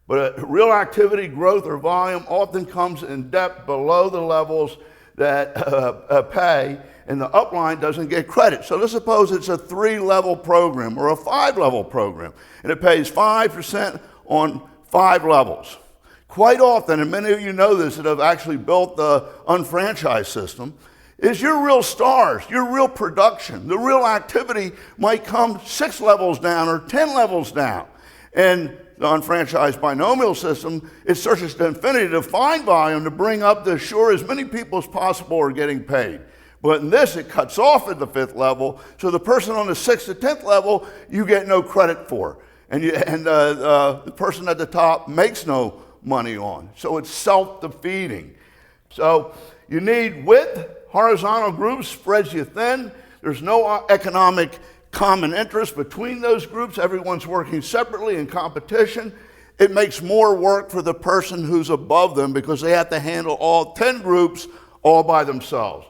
But real activity, growth, or volume often comes in depth below the levels that pay, and the upline doesn't get credit. So let's suppose it's a 3-level program or a 5-level program, and it pays 5% on 5 levels. Quite often, and many of you know this that have actually built the unfranchised system, is your real stars, your real production. The real activity might come 6 levels down or 10 levels down. And the unfranchised binomial system, it searches to infinity to find volume to bring up to assure as many people as possible are getting paid. But in this, it cuts off at the 5th level, so the person on the 6th to 10th level, you get no credit for. And the person at the top makes no money on. So it's self-defeating. So you need width, horizontal groups spreads you thin. There's no economic common interest between those groups. Everyone's working separately in competition. It makes more work for the person who's above them because they have to handle all 10 groups all by themselves.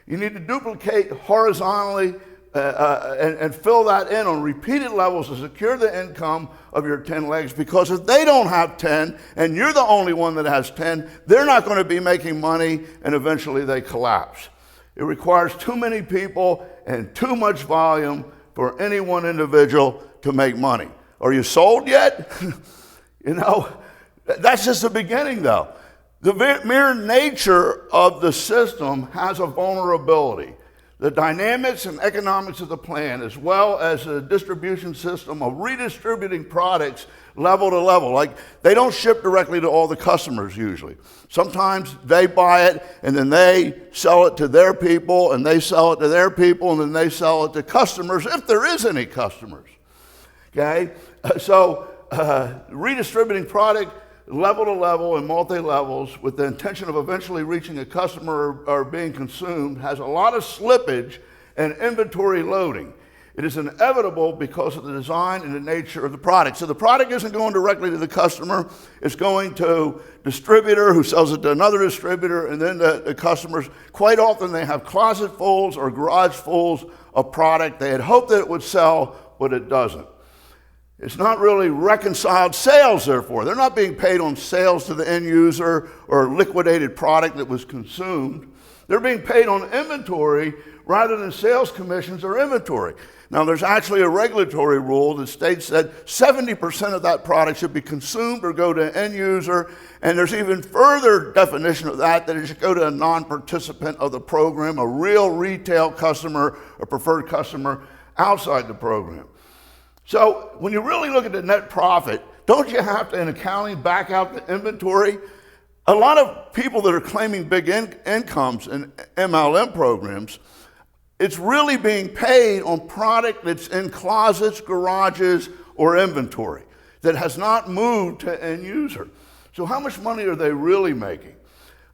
You need to duplicate horizontally and fill that in on repeated levels to secure the income of your 10 legs, because if they don't have 10 and you're the only one that has 10, they're not going to be making money and eventually they collapse. It requires too many people and too much volume for any one individual to make money. Are you sold yet? You know, that's just the beginning though. The mere nature of the system has a vulnerability. The dynamics and economics of the plan, as well as the distribution system of redistributing products level to level. Like, they don't ship directly to all the customers usually. Sometimes they buy it and then they sell it to their people and they sell it to their people and then they sell it to customers, if there is any customers. Okay? So redistributing product level to level and multi-levels with the intention of eventually reaching a customer or being consumed has a lot of slippage and inventory loading. It is inevitable because of the design and the nature of the product. So the product isn't going directly to the customer, it's going to distributor who sells it to another distributor, and then the customers. Quite often they have closet fulls or garage fulls of product they had hoped that it would sell, but it doesn't. It's not really reconciled sales, therefore. They're not being paid on sales to the end user or liquidated product that was consumed. They're being paid on inventory rather than sales commissions or inventory. Now, there's actually a regulatory rule that states that 70% of that product should be consumed or go to an end user, and there's even further definition of that it should go to a non-participant of the program, a real retail customer, a preferred customer outside the program. So when you really look at the net profit, don't you have to, in accounting, back out the inventory? A lot of people that are claiming big incomes in MLM programs, it's really being paid on product that's in closets, garages, or inventory that has not moved to end user. So how much money are they really making?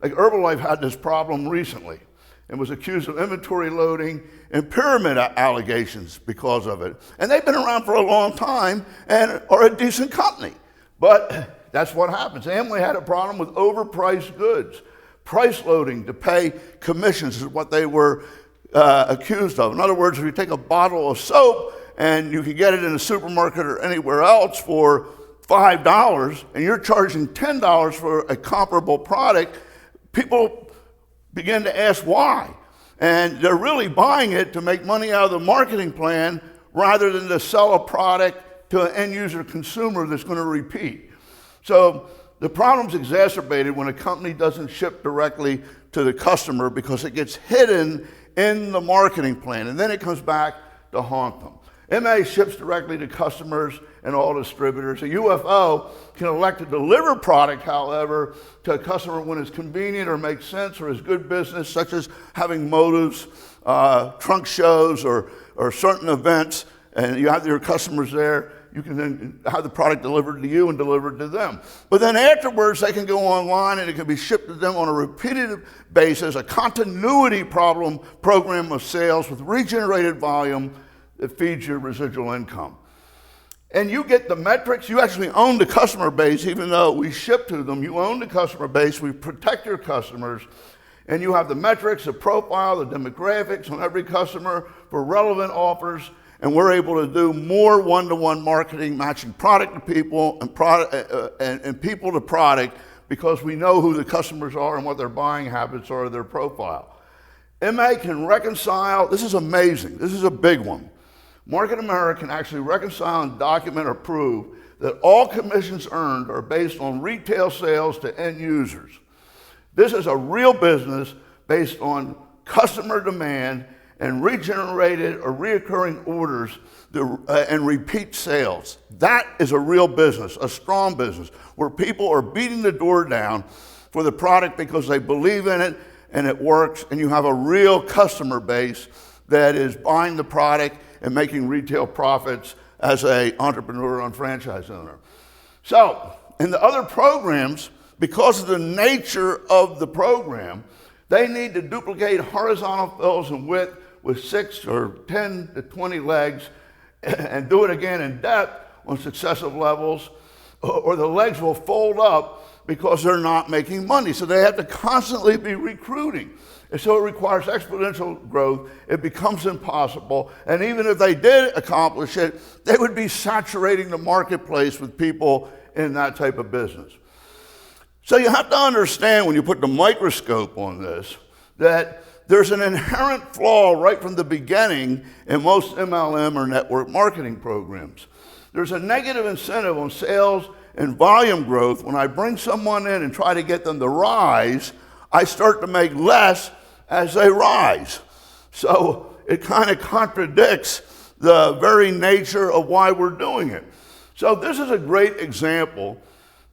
Like Herbalife had this problem recently and was accused of inventory loading and pyramid allegations because of it. And they've been around for a long time and are a decent company. But that's what happens. Amway had a problem with overpriced goods. Price loading to pay commissions is what they were accused of. In other words, if you take a bottle of soap and you can get it in a supermarket or anywhere else for $5 and you're charging $10 for a comparable product, people begin to ask why. And they're really buying it to make money out of the marketing plan rather than to sell a product to an end user consumer that's going to repeat. So the problem's exacerbated when a company doesn't ship directly to the customer because it gets hidden in the marketing plan, and then it comes back to haunt them. MA ships directly to customers and all distributors. A UFO can elect to deliver product, however, to a customer when it's convenient or makes sense or is good business, such as having motives, trunk shows, or certain events, and you have your customers there. You can then have the product delivered to you and delivered to them. But then afterwards, they can go online and it can be shipped to them on a repeated basis, a continuity program of sales with regenerated volume that feeds your residual income. And you get the metrics. You actually own the customer base, even though we ship to them. You own the customer base. We protect your customers. And you have the metrics, the profile, the demographics on every customer for relevant offers. And we're able to do more one-to-one marketing, matching product to people and people to product, because we know who the customers are and what their buying habits are, their profile. MA can reconcile. This is amazing. This is a big one. Market America can actually reconcile and document or prove that all commissions earned are based on retail sales to end users. This is a real business based on customer demand and regenerated or reoccurring orders and repeat sales. That is a real business, a strong business, where people are beating the door down for the product because they believe in it and it works, and you have a real customer base that is buying the product and making retail profits as an entrepreneur and franchise owner. So, in the other programs, because of the nature of the program, they need to duplicate horizontal fills and width with 6 or 10 to 20 legs and do it again in depth on successive levels, or the legs will fold up because they're not making money. So they have to constantly be recruiting. And so it requires exponential growth. It becomes impossible. And even if they did accomplish it, they would be saturating the marketplace with people in that type of business. So you have to understand, when you put the microscope on this, that there's an inherent flaw right from the beginning in most MLM or network marketing programs. There's a negative incentive on sales and volume growth. When I bring someone in and try to get them to rise, I start to make less as they rise. So it kind of contradicts the very nature of why we're doing it. So this is a great example.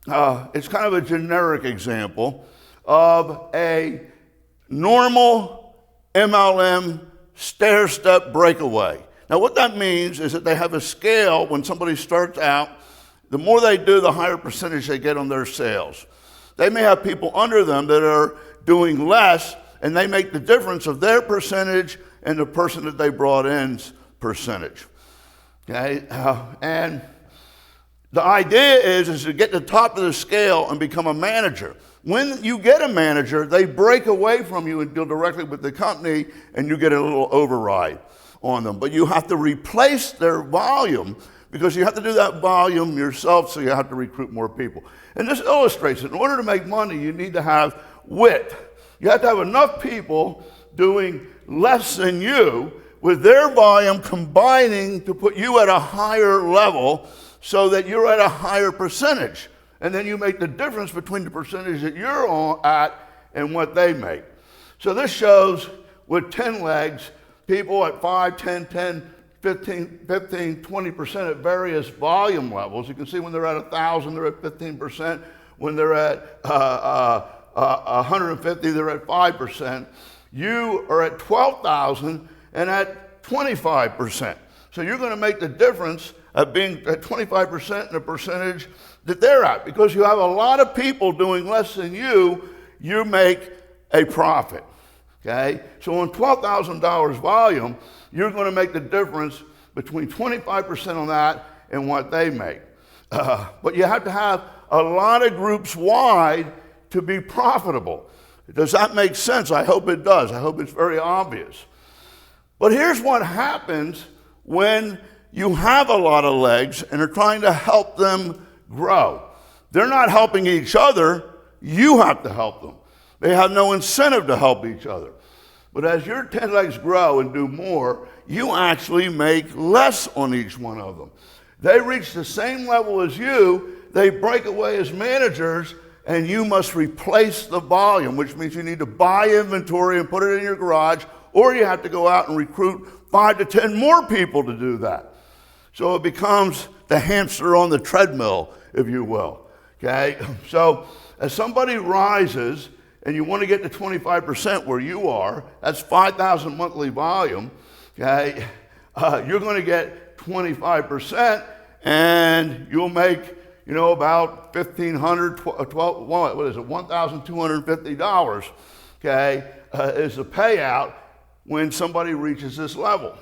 It's kind of a generic example of a normal MLM stair-step breakaway. Now what that means is that they have a scale. When somebody starts out, the more they do, the higher percentage they get on their sales. They may have people under them that are doing less, and they make the difference of their percentage and the person that they brought in's percentage. Okay, and the idea is to get to the top of the scale and become a manager. When you get a manager, they break away from you and deal directly with the company, and you get a little override on them. But you have to replace their volume, because you have to do that volume yourself, so you have to recruit more people. And this illustrates it. In order to make money, you need to have width. You have to have enough people doing less than you with their volume combining to put you at a higher level so that you're at a higher percentage. And then you make the difference between the percentage that you're at and what they make. So this shows with 10 legs, people at 5, 10, 15, 20% at various volume levels. You can see when they're at 1,000, they're at 15%. When they're at 150, they're at 5%. You are at 12,000 and at 25%. So you're going to make the difference of being at 25% in the percentage that they're at. Because you have a lot of people doing less than you, you make a profit. Okay? So on $12,000 volume, you're going to make the difference between 25% on that and what they make. But you have to have a lot of groups wide to be profitable. Does that make sense? I hope it does. I hope it's very obvious. But here's what happens when you have a lot of legs and are trying to help them grow. They're not helping each other. You have to help them. They have no incentive to help each other. But as your 10 legs grow and do more, you actually make less on each one of them. They reach the same level as you, they break away as managers, and you must replace the volume, which means you need to buy inventory and put it in your garage, or you have to go out and recruit 5 to 10 more people to do that. So it becomes the hamster on the treadmill, if you will. Okay? So as somebody rises, and you want to get to 25% where you are, that's 5,000 monthly volume, okay? You're going to get 25%, and you'll make, about $1,250, okay, is the payout when somebody reaches this level.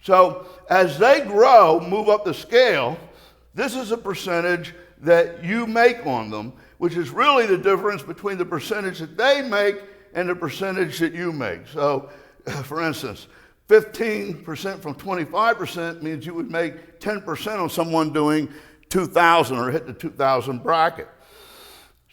So as they grow, move up the scale, this is a percentage that you make on them, which is really the difference between the percentage that they make and the percentage that you make. So, for instance, 15% from 25% means you would make 10% on someone doing 2,000 or hit the 2,000 bracket.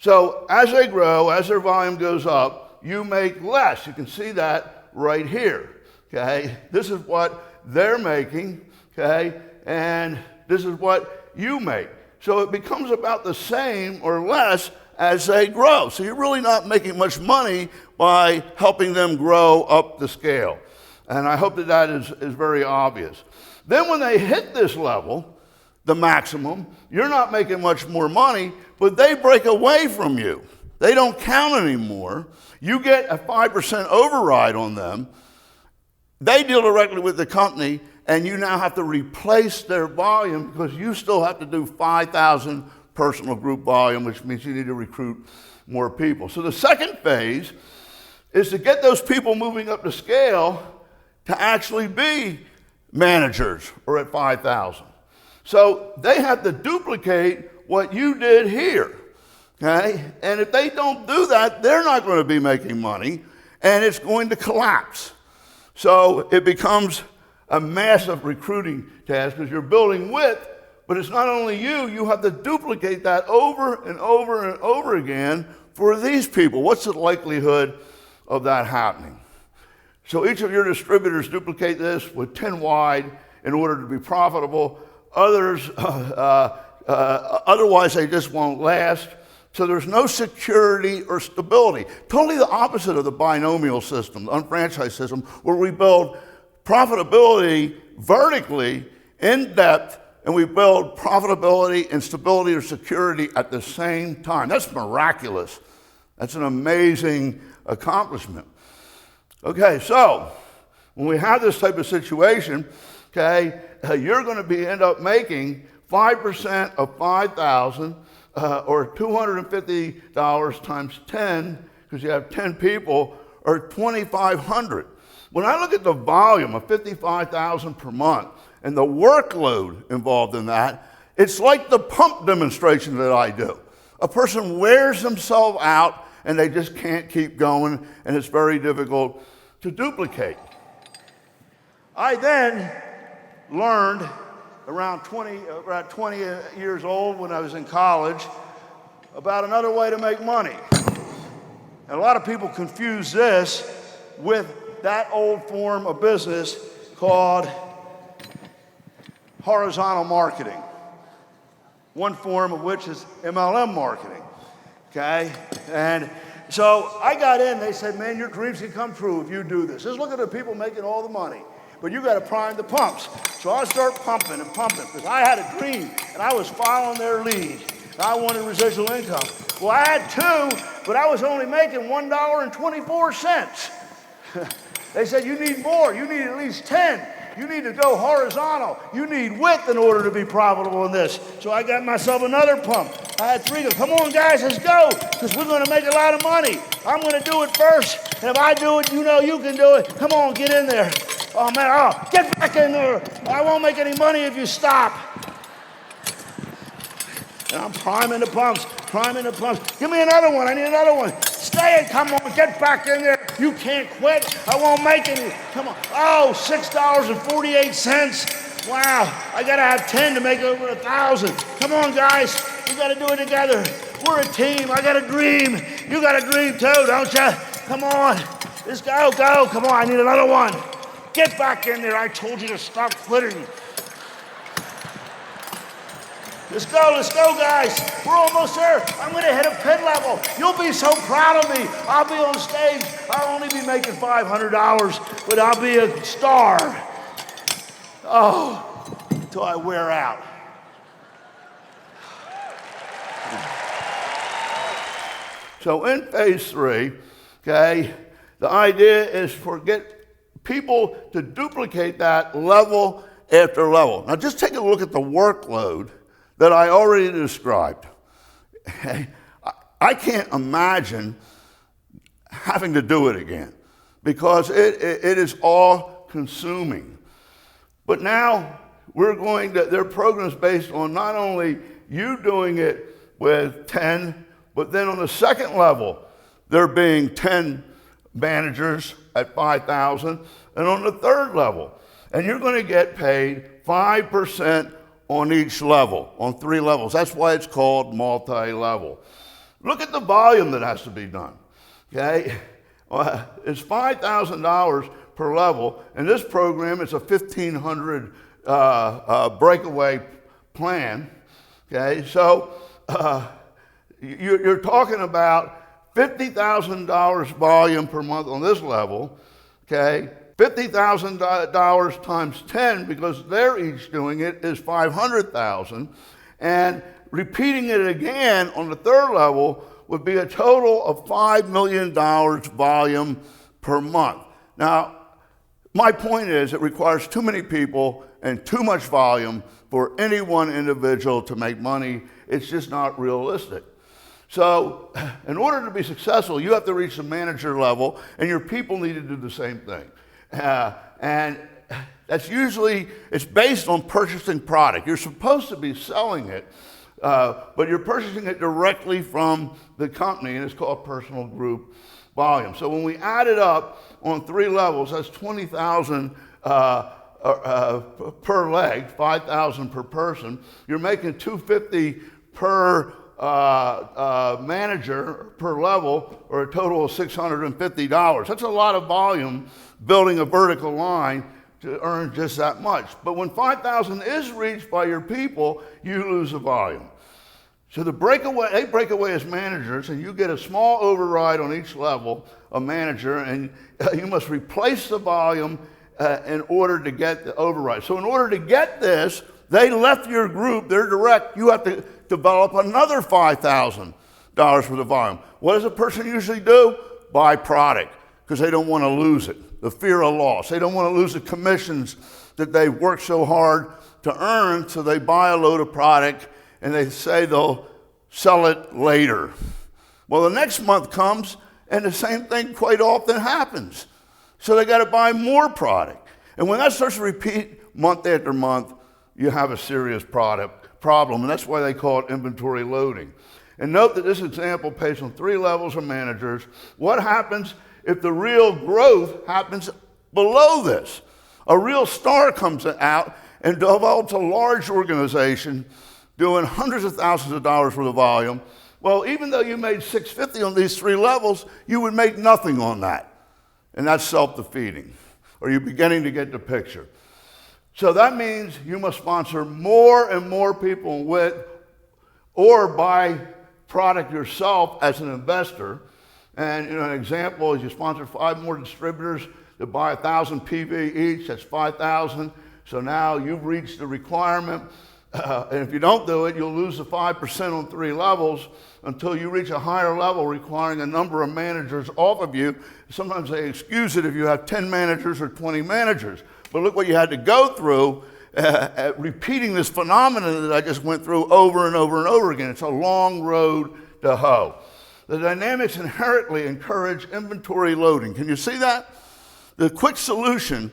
So as they grow, as their volume goes up, you make less. You can see that right here, okay? This is what they're making, okay? And this is what you make. So it becomes about the same or less as they grow. So you're really not making much money by helping them grow up the scale. And I hope that that is very obvious. Then when they hit this level, the maximum, you're not making much more money, but they break away from you. They don't count anymore. You get a 5% override on them. They deal directly with the company, and you now have to replace their volume because you still have to do 5,000 personal group volume, which means you need to recruit more people. So the second phase is to get those people moving up the scale to actually be managers or at 5,000. So they have to duplicate what you did here, okay? And if they don't do that, they're not going to be making money, and it's going to collapse. So it becomes a massive recruiting task because you're building width, but it's not only you, you have to duplicate that over and over and over again for these people. What's the likelihood of that happening? So each of your distributors duplicate this with 10 wide in order to be profitable. Others, otherwise they just won't last. So there's no security or stability. Totally the opposite of the binomial system, the unfranchised system, where we build profitability vertically in depth, and we build profitability and stability or security at the same time. That's miraculous. That's an amazing accomplishment. Okay, so when we have this type of situation, okay, you're going to end up making 5% of 5,000 or $250 times 10, because you have 10 people, or 2,500. When I look at the volume of 55,000 per month and the workload involved in that, it's like the pump demonstration that I do. A person wears themselves out and they just can't keep going, and it's very difficult to duplicate. I then learned around 20 years old when I was in college about another way to make money. And a lot of people confuse this with that old form of business called horizontal marketing. One form of which is MLM marketing, okay? And so I got in, they said, man, your dreams can come true if you do this. Just look at the people making all the money, but you got to prime the pumps. So I start pumping and pumping because I had a dream and I was following their lead. And I wanted residual income. Well, I had two, but I was only making $1.24. They said, you need more. You need at least 10. You need to go horizontal. You need width in order to be profitable in this. So I got myself another pump. I had three. Come on, guys, let's go, because we're going to make a lot of money. I'm going to do it first. And if I do it, you know you can do it. Come on, get in there. Oh, man, oh, get back in there. I won't make any money if you stop. And I'm priming the pumps, priming the pumps. Give me another one. I need another one. Stay in. Come on, get back in there. You can't quit. I won't make any. Come on. Oh, $6.48. Wow. I got to have 10 to make over 1,000. Come on, guys. We got to do it together. We're a team. I got a dream. You got a dream too, don't you? Come on. Let's go, go. Come on. I need another one. Get back in there. I told you to stop quitting. Let's go, guys. We're almost there. I'm going to hit a pin level. You'll be so proud of me. I'll be on stage. I'll only be making $500, but I'll be a star. Oh, until I wear out. So in phase 3, okay, the idea is for get people to duplicate that level after level. Now just take a look at the workload that I already described. I can't imagine having to do it again because it is all consuming. But now their program's based on not only you doing it with 10, but then on the second level, there being 10 managers at 5,000, and on the third level. And you're going to get paid 5% on each level, on 3 levels. That's why it's called multi-level. Look at the volume that has to be done, okay? It's $5,000 per level. In this program, it's a 1,500 breakaway plan, okay? So you're talking about $50,000 volume per month on this level, okay? $50,000 times 10, because they're each doing it, is $500,000. And repeating it again on the third level would be a total of $5 million volume per month. Now, my point is it requires too many people and too much volume for any one individual to make money. It's just not realistic. So in order to be successful, you have to reach the manager level, and your people need to do the same thing. And that's usually, it's based on purchasing product. You're supposed to be selling it, but you're purchasing it directly from the company, and it's called personal group volume. So when we add it up on 3 levels, that's 20,000 per leg, 5,000 per person. You're making $250 per manager per level, or a total of $650. That's a lot of volume building a vertical line to earn just that much. But when 5,000 is reached by your people, you lose the volume. So they break away as managers, and you get a small override on each level of manager, and you must replace the volume in order to get the override. So in order to get this, they left your group, they're direct, you have to develop another $5,000 for the volume. What does a person usually do? Buy product, because they don't want to lose it. The fear of loss. They don't want to lose the commissions that they've worked so hard to earn, so they buy a load of product and they say they'll sell it later. Well, the next month comes and the same thing quite often happens. So they got to buy more product. And when that starts to repeat month after month, you have a serious problem, and that's why they call it inventory loading. And note that this example pays on 3 levels of managers. What happens if the real growth happens below this? A real star comes out and develops a large organization doing hundreds of thousands of dollars for the volume. Well, even though you made $650 on these 3 levels, you would make nothing on that. And that's self-defeating. Are you beginning to get the picture? So that means you must sponsor more and more people with, or buy product yourself as an investor. And an example is you sponsor 5 more distributors that buy 1,000 PV each. That's 5,000. So now you've reached the requirement. And if you don't do it, you'll lose the 5% on 3 levels until you reach a higher level requiring a number of managers off of you. Sometimes they excuse it if you have 10 managers or 20 managers. But look what you had to go through repeating this phenomenon that I just went through over and over and over again. It's a long road to hoe. The dynamics inherently encourage inventory loading. Can you see that? The quick solution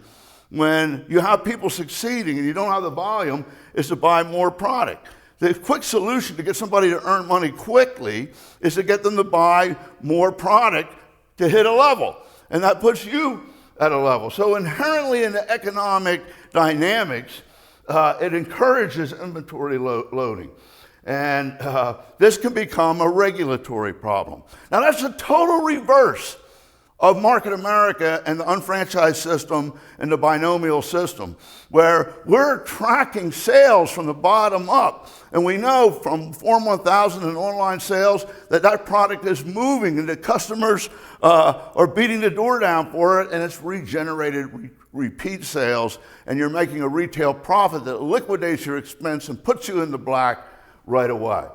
when you have people succeeding and you don't have the volume is to buy more product. The quick solution to get somebody to earn money quickly is to get them to buy more product to hit a level. And that puts you at a level. So inherently in the economic dynamics, it encourages inventory loading. And this can become a regulatory problem. Now that's the total reverse of Market America and the unfranchised system and the binomial system, where we're tracking sales from the bottom up. And we know from Form 1000 and online sales that that product is moving and the customers are beating the door down for it, and it's regenerated repeat sales, and you're making a retail profit that liquidates your expense and puts you in the black right away.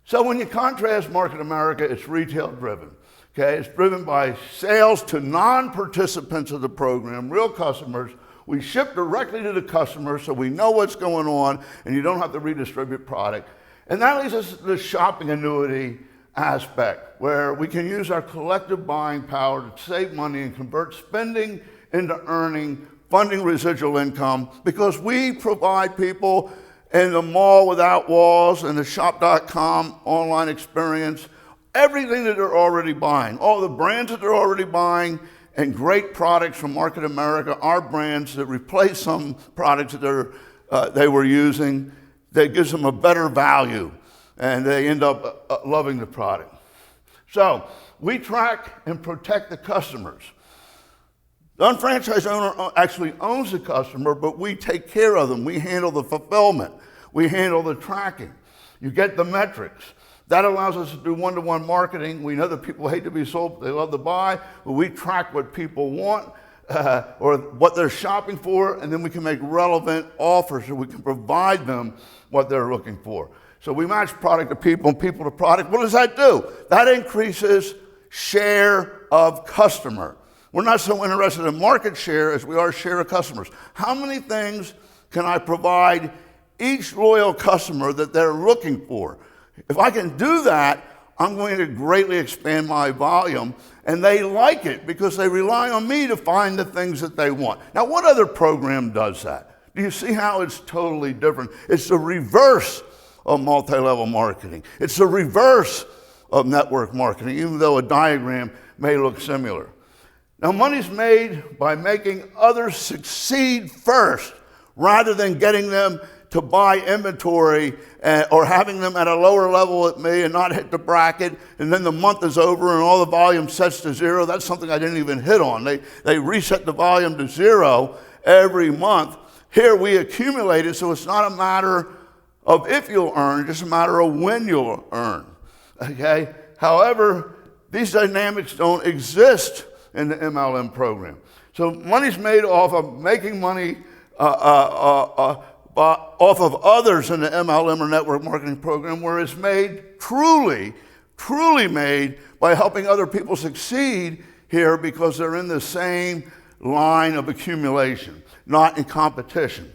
So when you contrast Market America, it's retail driven. Okay, it's driven by sales to non-participants of the program, real customers. We ship directly to the customer so we know what's going on and you don't have to redistribute product. And that leads us to the shopping annuity aspect, where we can use our collective buying power to save money and convert spending into earning, funding residual income, because we provide people in the mall without walls and the shop.com online experience everything that they're already buying, all the brands that they're already buying, and great products from Market America, our brands that replace some products that they were using, that gives them a better value, and they end up loving the product. So we track and protect the customers. The unfranchised owner actually owns the customer, but we take care of them. We handle the fulfillment. We handle the tracking. You get the metrics. That allows us to do one-to-one marketing. We know that people hate to be sold, they love to buy, but we track what people want or what they're shopping for, and then we can make relevant offers so we can provide them what they're looking for. So we match product to people and people to product. What does that do? That increases share of customer. We're not so interested in market share as we are share of customers. How many things can I provide each loyal customer that they're looking for? If I can do that, I'm going to greatly expand my volume, and they like it because they rely on me to find the things that they want. Now, what other program does that? Do you see how it's totally different? It's the reverse of multi-level marketing. It's the reverse of network marketing, even though a diagram may look similar. Now, money's made by making others succeed first, rather than getting them to buy inventory or having them at a lower level at me and not hit the bracket, and then the month is over and all the volume sets to zero. That's something I didn't even hit on. They reset the volume to zero every month. Here we accumulate it, so it's not a matter of if you'll earn, just a matter of when you'll earn. Okay? However, these dynamics don't exist in the MLM program. So money's made off of making money off of others in the MLM or network marketing program, where it's made truly made by helping other people succeed here because they're in the same line of accumulation, not in competition.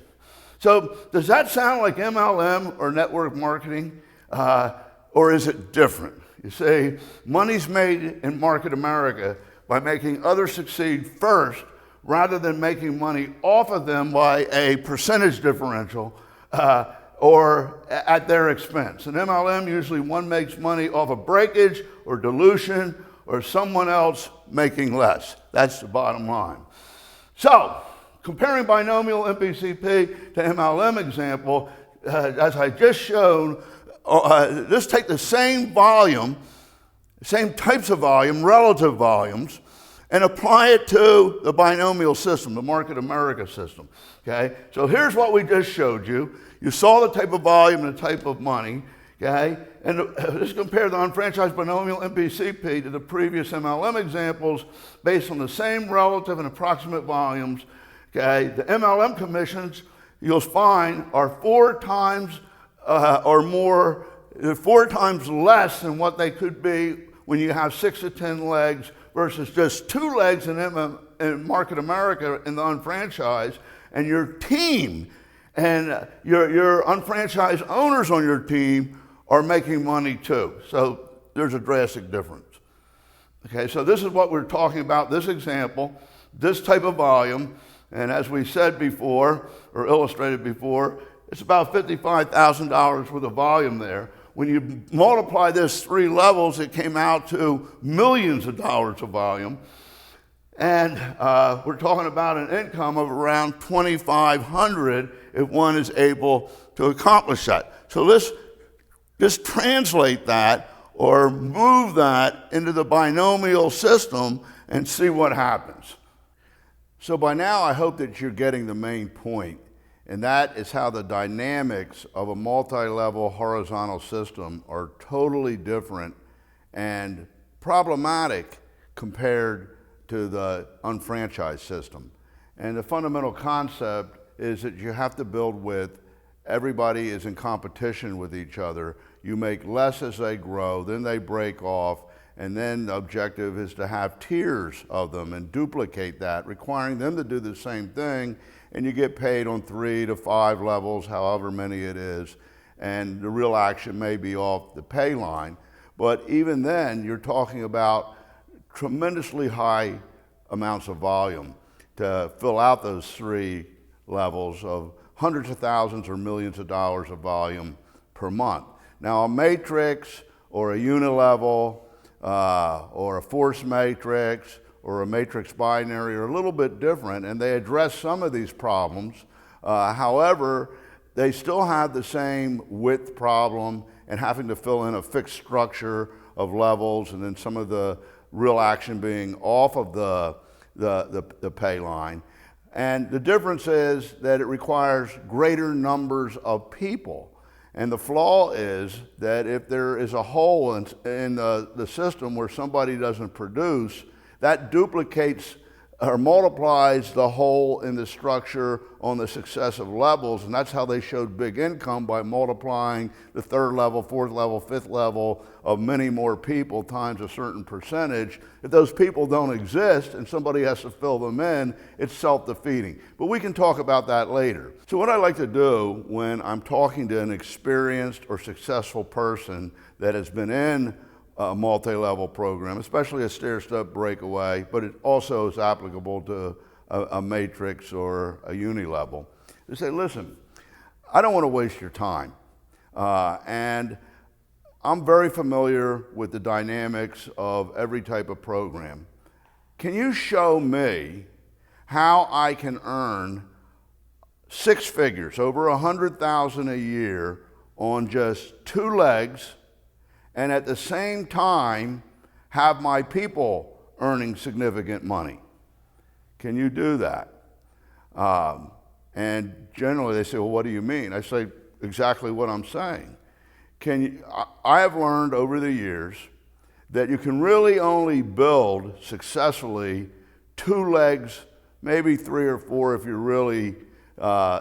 So does that sound like MLM or network marketing, or is it different? You say money's made in Market America by making others succeed first, rather than making money off of them by a percentage differential or at their expense. In MLM, usually one makes money off of breakage or dilution or someone else making less. That's the bottom line. So, comparing binomial MPCP to MLM example, as I just showed, let's take the same volume, same types of volume, relative volumes, and apply it to the binomial system, the Market America system. Okay? So here's what we just showed you. You saw the type of volume and the type of money. Okay? And let's compare the unfranchised binomial MPCP to the previous MLM examples based on the same relative and approximate volumes. Okay? The MLM commissions, you'll find, are 4 times or more, 4 times less than what they could be when you have 6 to 10 legs versus just 2 legs in Market America in the unfranchised, and your team and your unfranchised owners on your team are making money too. So there's a drastic difference. Okay, so this is what we're talking about, this example, this type of volume, and as we said before, or illustrated before, it's about $55,000 worth of volume there. When you multiply this 3 levels, it came out to millions of dollars of volume. And we're talking about an income of around $2,500 if one is able to accomplish that. So let's just translate that or move that into the binomial system and see what happens. So by now, I hope that you're getting the main point. And that is how the dynamics of a multi-level horizontal system are totally different and problematic compared to the unfranchised system. And the fundamental concept is that you have to build with everybody is in competition with each other. You make less as they grow, then they break off, and then the objective is to have tiers of them and duplicate that, requiring them to do the same thing, and you get paid on 3 to 5 levels, however many it is, and the real action may be off the pay line. But even then, you're talking about tremendously high amounts of volume to fill out those 3 levels of hundreds of thousands or millions of dollars of volume per month. Now, a matrix or a unilevel or a force matrix or a matrix binary are a little bit different, and they address some of these problems. However, they still have the same width problem and having to fill in a fixed structure of levels, and then some of the real action being off of the pay line. And the difference is that it requires greater numbers of people. And the flaw is that if there is a hole in the system where somebody doesn't produce, that duplicates or multiplies the hole in the structure on the successive levels, and that's how they showed big income, by multiplying the third level, fourth level, fifth level of many more people times a certain percentage. If those people don't exist and somebody has to fill them in, it's self-defeating. But we can talk about that later. So what I like to do when I'm talking to an experienced or successful person that has been in a multi-level program, especially a stair-step breakaway, but it also is applicable to a matrix or a uni-level. They say, listen, I don't want to waste your time. And I'm very familiar with the dynamics of every type of program. Can you show me how I can earn six figures, over $100,000 a year, on just two legs, and at the same time have my people earning significant money? Can you do that? And generally they say, well, what do you mean? I say exactly what I'm saying. I have learned over the years that you can really only build successfully two legs, maybe three or four if you're really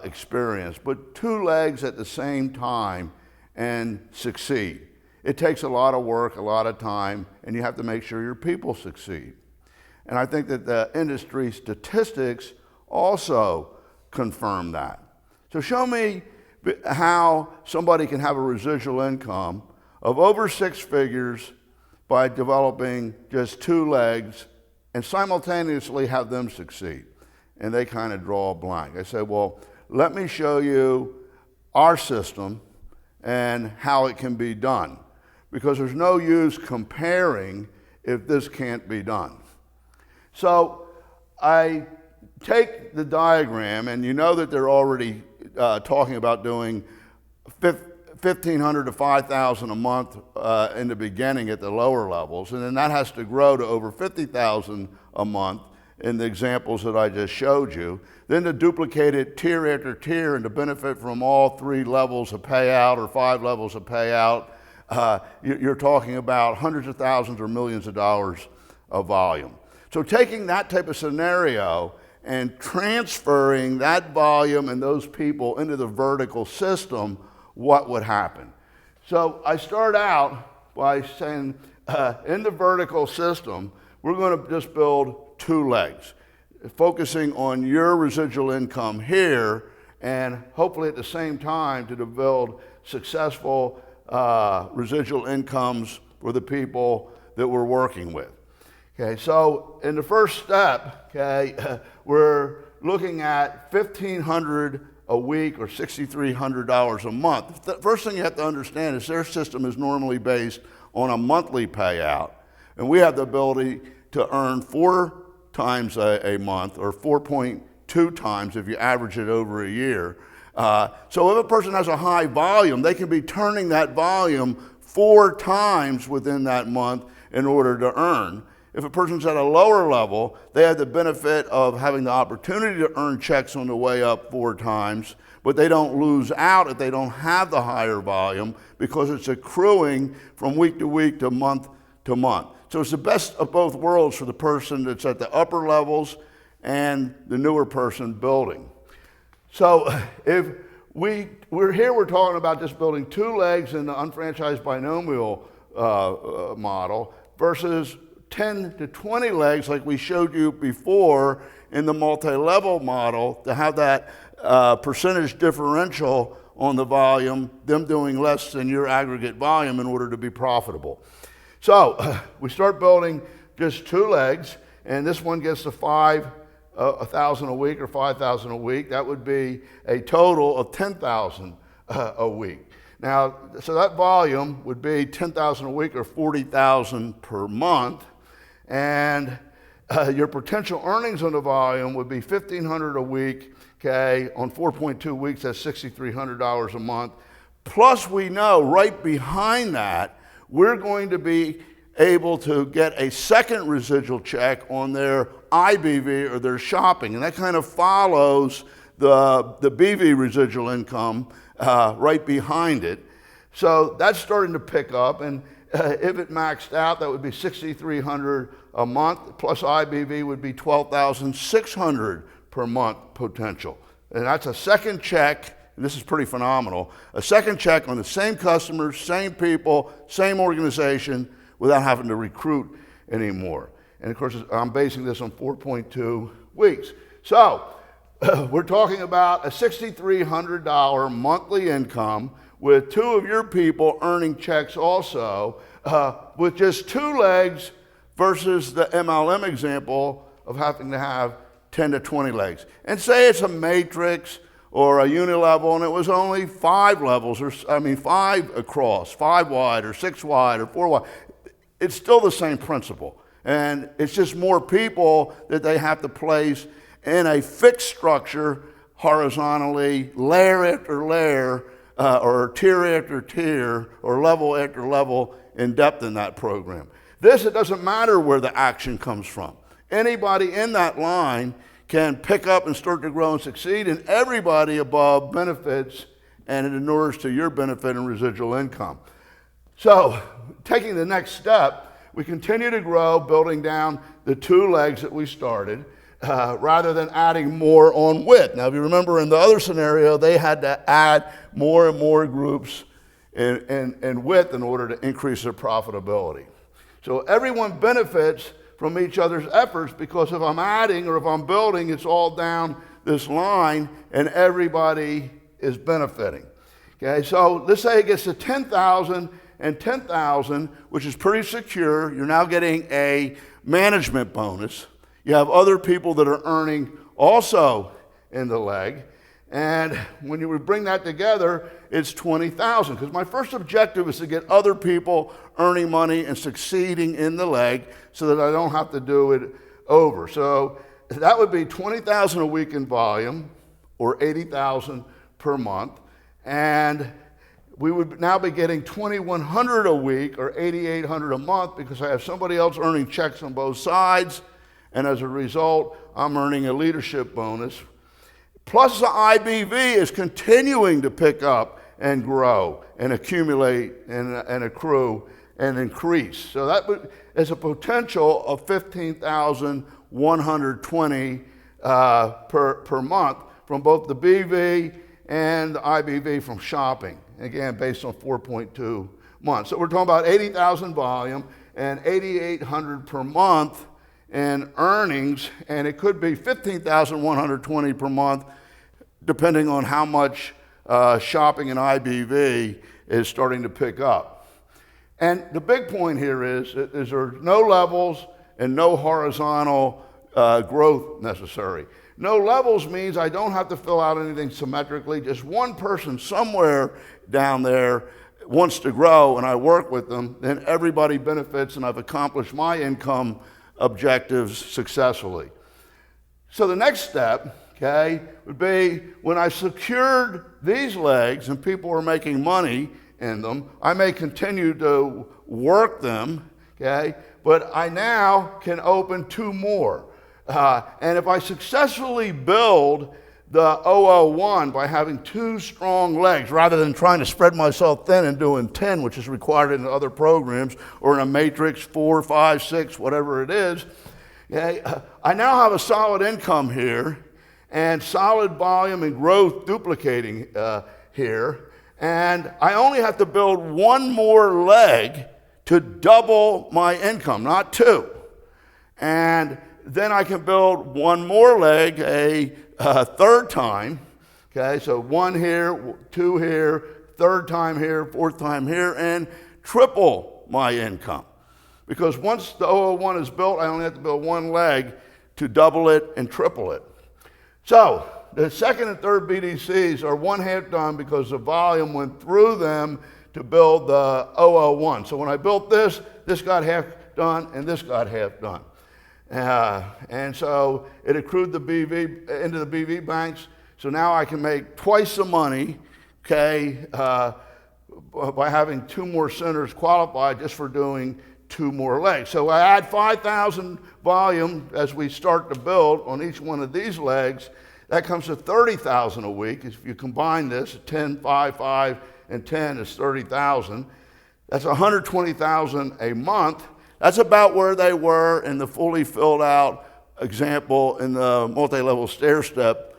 experienced, but two legs at the same time and succeed. It takes a lot of work, a lot of time, and you have to make sure your people succeed. And I think that the industry statistics also confirm that. So show me how somebody can have a residual income of over six figures by developing just two legs and simultaneously have them succeed. And they kind of draw a blank. I say, well, let me show you our system and how it can be done, because there's no use comparing if this can't be done. So I take the diagram, and you know that they're already talking about doing $1,500 to $5,000 a month in the beginning at the lower levels, and then that has to grow to over $50,000 a month in the examples that I just showed you. Then to duplicate it tier after tier and to benefit from all three levels of payout or five levels of payout, you're talking about hundreds of thousands or millions of dollars of volume. So taking that type of scenario and transferring that volume and those people into the vertical system, what would happen? So I start out by saying, in the vertical system, we're going to just build two legs, focusing on your residual income here, and hopefully at the same time to build successful residual incomes for the people that we're working with. Okay, so in the first step, okay, we're looking at $1,500 a week or $6,300 a month. The first thing you have to understand is their system is normally based on a monthly payout, and we have the ability to earn 4 times a month, or 4.2 times if you average it over a year. So if a person has a high volume, they can be turning that volume 4 times within that month in order to earn. If a person's at a lower level, they have the benefit of having the opportunity to earn checks on the way up 4 times, but they don't lose out if they don't have the higher volume, because it's accruing from week to week to month to month. So it's the best of both worlds for the person that's at the upper levels and the newer person building. So if we're here, we're talking about just building 2 legs in the unfranchised binomial model versus 10 to 20 legs like we showed you before in the multi-level model, to have that percentage differential on the volume, them doing less than your aggregate volume in order to be profitable. So we start building just 2 legs, and this one gets to $1,000 a week or $5,000 a week. That would be a total of $10,000 a week. Now, so that volume would be $10,000 a week or $40,000 per month, and your potential earnings on the volume would be $1,500 a week. Okay, on 4.2 weeks, that's $6,300 a month. Plus, we know right behind that, we're going to be able to get a second residual check on their IBV or their shopping. And that kind of follows the BV residual income right behind it. So that's starting to pick up, and if it maxed out, that would be $6,300 a month, plus IBV would be $12,600 per month potential. And that's a second check, and this is pretty phenomenal, a second check on the same customers, same people, same organization, without having to recruit anymore. And of course, I'm basing this on 4.2 weeks. So we're talking about a $6,300 monthly income with two of your people earning checks also, with just two legs versus the MLM example of having to have 10 to 20 legs. And say it's a matrix or a unilevel and it was only 5 levels, or 5 across, 5 wide or 6 wide or 4 wide. It's still the same principle. And it's just more people that they have to place in a fixed structure horizontally, layer after layer, or tier after tier, or level after level in depth in that program. This, it doesn't matter where the action comes from. Anybody in that line can pick up and start to grow and succeed, and everybody above benefits, and it inures to your benefit and residual income. So, taking the next step, we continue to grow, building down the 2 legs that we started, rather than adding more on width. Now, if you remember in the other scenario, they had to add more and more groups in width in order to increase their profitability. So everyone benefits from each other's efforts, because if I'm adding or if I'm building, it's all down this line and everybody is benefiting. Okay, so let's say it gets to 10,000 and 10,000, which is pretty secure. You're now getting a management bonus. You have other people that are earning also in the leg. And when you would bring that together, it's 20,000. Because my first objective is to get other people earning money and succeeding in the leg so that I don't have to do it over. So that would be 20,000 a week in volume, or 80,000 per month. And we would now be getting 2,100 a week, or 8,800 a month, because I have somebody else earning checks on both sides. And as a result, I'm earning a leadership bonus. Plus the IBV is continuing to pick up and grow and accumulate and accrue and increase. So that is a potential of 15,120 per month from both the BV and the IBV from shopping. Again, based on 4.2 months. So we're talking about 80,000 volume and 8,800 per month in earnings, and it could be 15,120 per month, depending on how much shopping and IBV is starting to pick up. And the big point here is there's no levels and no horizontal growth necessary. No levels means I don't have to fill out anything symmetrically. Just one person somewhere down there wants to grow, and I work with them, then everybody benefits, and I've accomplished my income objectives successfully. So the next step, okay, would be when I secured these legs and people were making money in them, I may continue to work them, okay, but I now can open 2 more. And if I successfully build the 001 by having 2 strong legs, rather than trying to spread myself thin and doing 10, which is required in other programs, or in a matrix 4, 5, 6, whatever it is, okay, I now have a solid income here and solid volume and growth duplicating here. And I only have to build 1 more leg to double my income, not 2. And then I can build 1 more leg a 3rd time. Okay, so 1 here, 2 here, 3rd time here, 4th time here, and triple my income. Because once the 001 is built, I only have to build 1 leg to double it and triple it. So the 2nd and 3rd BDCs are 1/2 done because the volume went through them to build the 001. So when I built this got half done and this got half done. And so it accrued the BV into the BV banks. So now I can make twice the money, okay, by having 2 more centers qualified just for doing 2 more legs. So I add 5,000 volume as we start to build on each one of these legs. That comes to $30,000 a week. If you combine this, 10, 5, 5, and 10 is $30,000. That's $120,000 a month. That's about where they were in the fully filled out example in the multi-level stair-step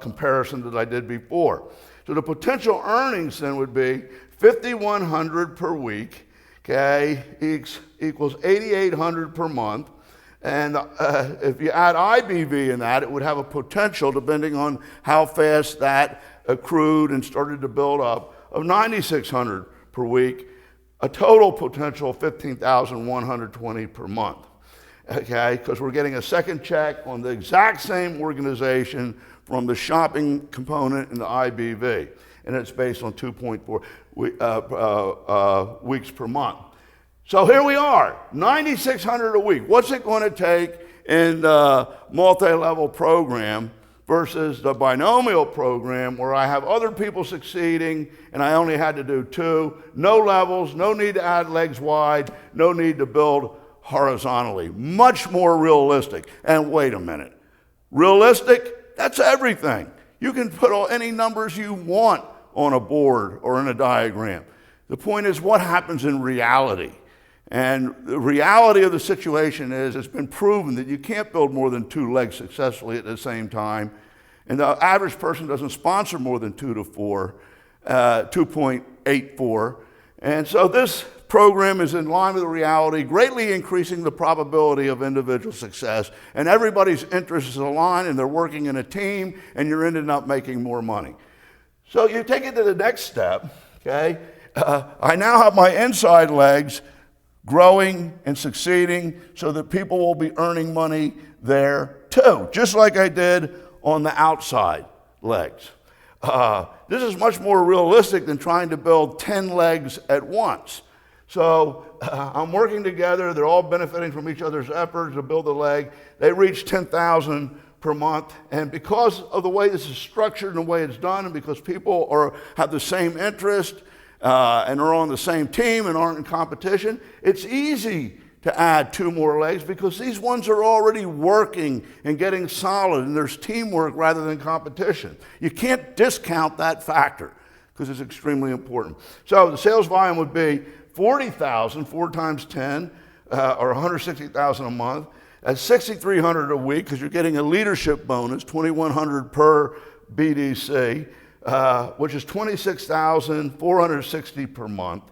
comparison that I did before. So the potential earnings then would be $5,100 per week, okay, equals $8,800 per month. And if you add IBV in that, it would have a potential, depending on how fast that accrued and started to build up, of $9,600 per week, a total potential of $15,120 per month. Okay, because we're getting a second check on the exact same organization from the shopping component in the IBV, and it's based on 2.4 weeks per month. So here we are, $9,600 a week. What's it going to take in the multi-level program versus the binomial program where I have other people succeeding and I only had to do 2, no levels, no need to add legs wide, no need to build horizontally. Much more realistic. And wait a minute, realistic? That's everything. You can put any numbers you want on a board or in a diagram. The point is what happens in reality. And the reality of the situation is it's been proven that you can't build more than 2 legs successfully at the same time. And the average person doesn't sponsor more than 2 to 4, 2.84. And so this program is in line with the reality, greatly increasing the probability of individual success. And everybody's interests are aligned and they're working in a team and you're ending up making more money. So you take it to the next step, okay? I now have my inside legs growing and succeeding so that people will be earning money there too, just like I did on the outside legs. This is much more realistic than trying to build 10 legs at once. So I'm working together. They're all benefiting from each other's efforts to build a leg. They reach 10,000 per month. And because of the way this is structured and the way it's done, and because people have the same interest and are on the same team and aren't in competition, it's easy to add 2 more legs because these ones are already working and getting solid, and there's teamwork rather than competition. You can't discount that factor because it's extremely important. So the sales volume would be 40,000, 4 times 10, or 160,000 a month. That's 6,300 a week because you're getting a leadership bonus, 2,100 per BDC, which is 26,460 per month.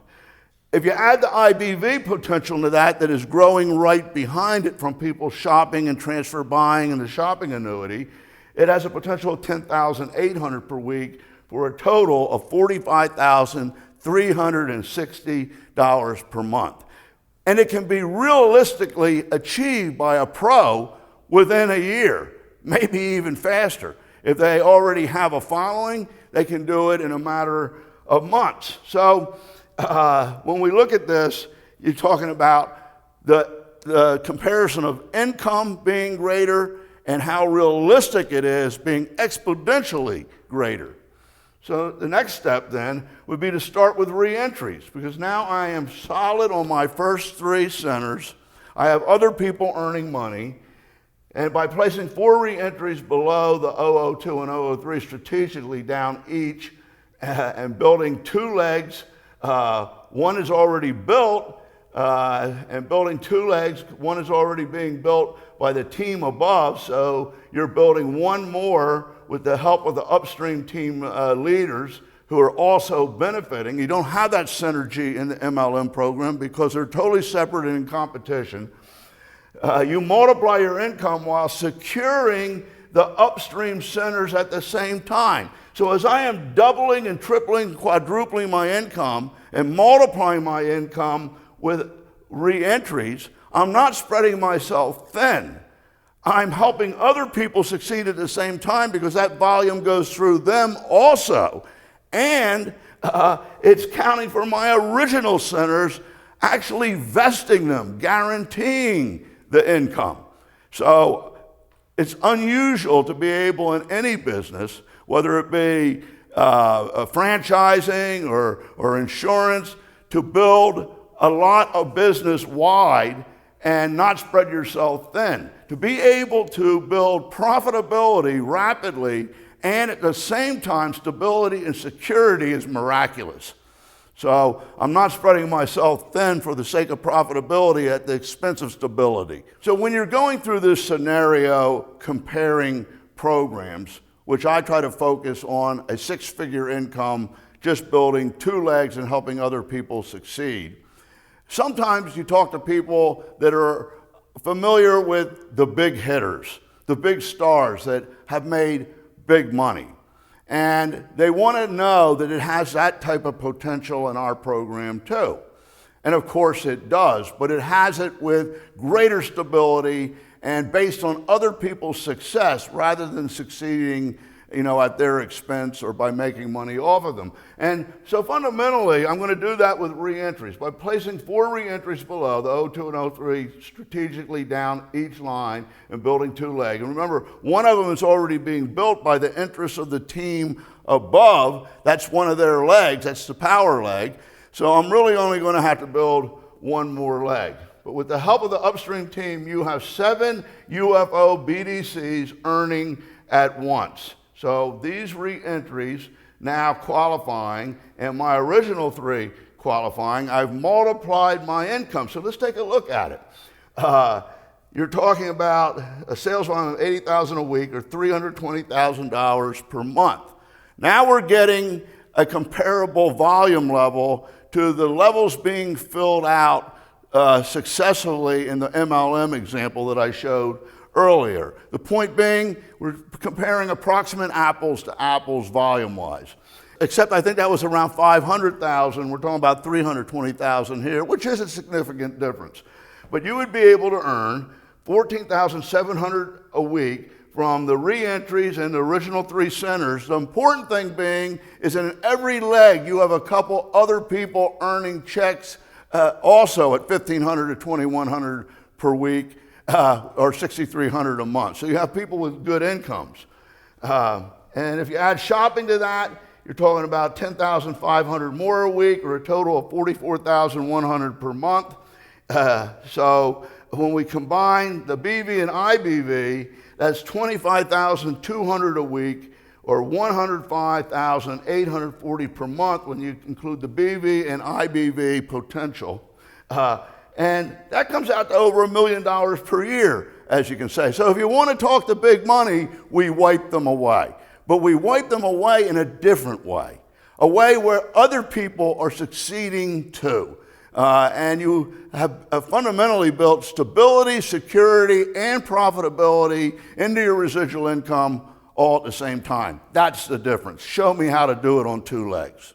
If you add the IBV potential to that is growing right behind it from people shopping and transfer buying and the shopping annuity, it has a potential of 10,800 per week for a total of $45,360 per month. And it can be realistically achieved by a pro within a year, maybe even faster. If they already have a following, they can do it in a matter of months. So when we look at this, you're talking about the comparison of income being greater and how realistic it is being exponentially greater. So the next step then would be to start with re-entries, because now I am solid on my first 3 centers. I have other people earning money. And by placing 4 re-entries below the 002 and 003 strategically down each and building 2 legs, one is already built, and building 2 legs, one is already being built by the team above, so you're building 1 more with the help of the upstream team leaders who are also benefiting. You don't have that synergy in the MLM program because they're totally separate and in competition. You multiply your income while securing the upstream centers at the same time. So as I am doubling and tripling, quadrupling my income and multiplying my income with re-entries, I'm not spreading myself thin. I'm helping other people succeed at the same time because that volume goes through them also. And it's counting for my original centers, actually vesting them, guaranteeing the income. So it's unusual to be able in any business, whether it be franchising or insurance, to build a lot of business wide and not spread yourself thin. To be able to build profitability rapidly and at the same time stability and security is miraculous. So I'm not spreading myself thin for the sake of profitability at the expense of stability. So when you're going through this scenario comparing programs, which I try to focus on a six-figure income, just building two legs and helping other people succeed. Sometimes you talk to people that are familiar with the big hitters, the big stars that have made big money. And they want to know that it has that type of potential in our program too. And of course it does, but it has it with greater stability and based on other people's success rather than succeeding, at their expense or by making money off of them. And so fundamentally, I'm going to do that with re-entries by placing 4 re-entries below, the 02 and 03, strategically down each line and building 2 legs. And remember, one of them is already being built by the interests of the team above. That's one of their legs. That's the power leg. So I'm really only going to have to build 1 more leg. But with the help of the upstream team, you have 7 UFO BDCs earning at once. So these re-entries now qualifying, and my original 3 qualifying, I've multiplied my income. So let's take a look at it. You're talking about a sales volume of $80,000 a week or $320,000 per month. Now we're getting a comparable volume level to the levels being filled out successfully in the MLM example that I showed earlier. The point being, we're comparing approximate apples to apples volume-wise. Except I think that was around 500,000. We're talking about 320,000 here, which is a significant difference. But you would be able to earn 14,700 a week from the re-entries and the original 3 centers. The important thing being is in every leg you have a couple other people earning checks also at 1,500 to 2,100 per week. Or 6,300 a month. So you have people with good incomes. And if you add shopping to that, you're talking about 10,500 more a week or a total of 44,100 per month. So when we combine the BV and IBV, that's 25,200 a week or 105,840 per month when you include the BV and IBV potential. And that comes out to over $1 million per year, as you can say. So if you want to talk to big money, we wipe them away. But we wipe them away in a different way, a way where other people are succeeding too. And you have fundamentally built stability, security, and profitability into your residual income all at the same time. That's the difference. Show me how to do it on 2 legs.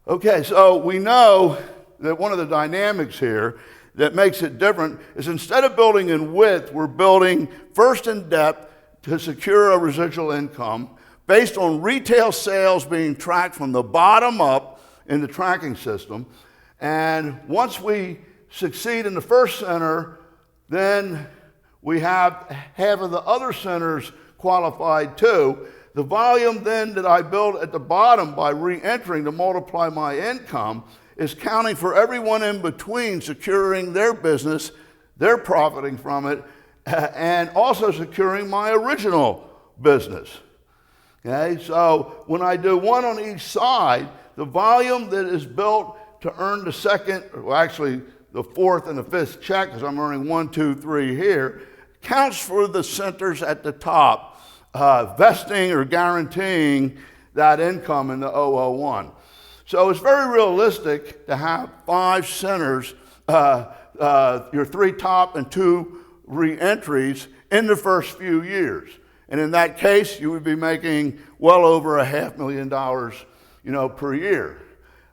Okay, so we know that one of the dynamics here that makes it different is instead of building in width, we're building first in depth to secure a residual income based on retail sales being tracked from the bottom up in the tracking system. And once we succeed in the first center, then we have half of the other centers qualified too. The volume then that I build at the bottom by re-entering to multiply my income is counting for everyone in between securing their business, they're profiting from it, and also securing my original business. Okay, so when I do 1 on each side, the volume that is built to earn the second, or actually the 4th and the 5th check, because I'm earning 1, 2, 3 here, counts for the centers at the top. Vesting or guaranteeing that income in the 001. So it's very realistic to have 5 centers, your 3 top and 2 re-entries in the first few years. And in that case, you would be making well over $500,000, per year.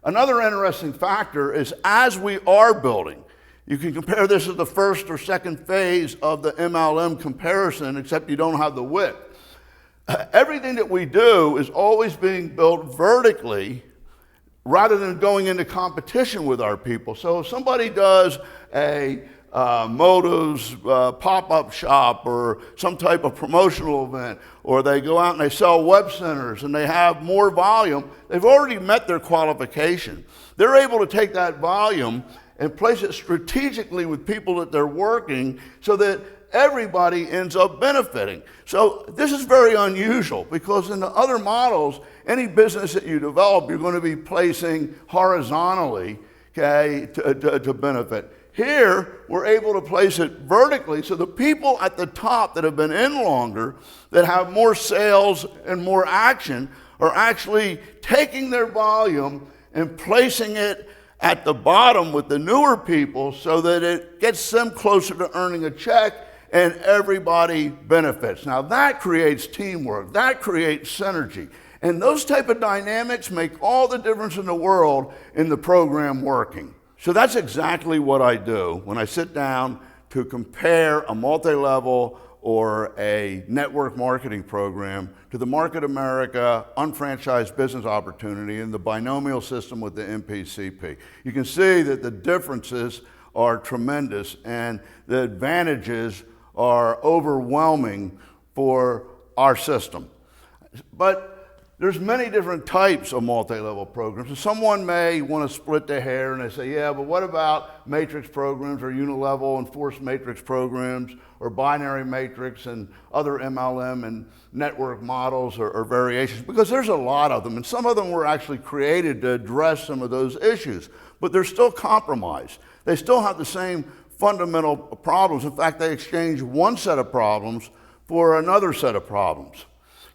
Another interesting factor is as we are building, you can compare this as the first or second phase of the MLM comparison, except you don't have the width. Everything that we do is always being built vertically rather than going into competition with our people. So if somebody does a Moto's pop-up shop or some type of promotional event, or they go out and they sell web centers and they have more volume, they've already met their qualification. They're able to take that volume and place it strategically with people that they're working so that everybody ends up benefiting. So this is very unusual because in the other models, any business that you develop, you're going to be placing horizontally, okay, to benefit. Here, we're able to place it vertically, so the people at the top that have been in longer, that have more sales and more action, are actually taking their volume and placing it at the bottom with the newer people so that it gets them closer to earning a check and everybody benefits. Now that creates teamwork, that creates synergy. And those type of dynamics make all the difference in the world in the program working. So that's exactly what I do when I sit down to compare a multi-level or a network marketing program to the Market America unfranchised business opportunity and the binomial system with the MPCP. You can see that the differences are tremendous and the advantages are overwhelming for our system. But there's many different types of multi-level programs. And someone may want to split their hair and they say, yeah, but what about matrix programs or unilevel and forced matrix programs or binary matrix and other MLM and network models or variations? Because there's a lot of them, and some of them were actually created to address some of those issues, but they're still compromised. They still have the same fundamental problems. In fact, they exchange one set of problems for another set of problems.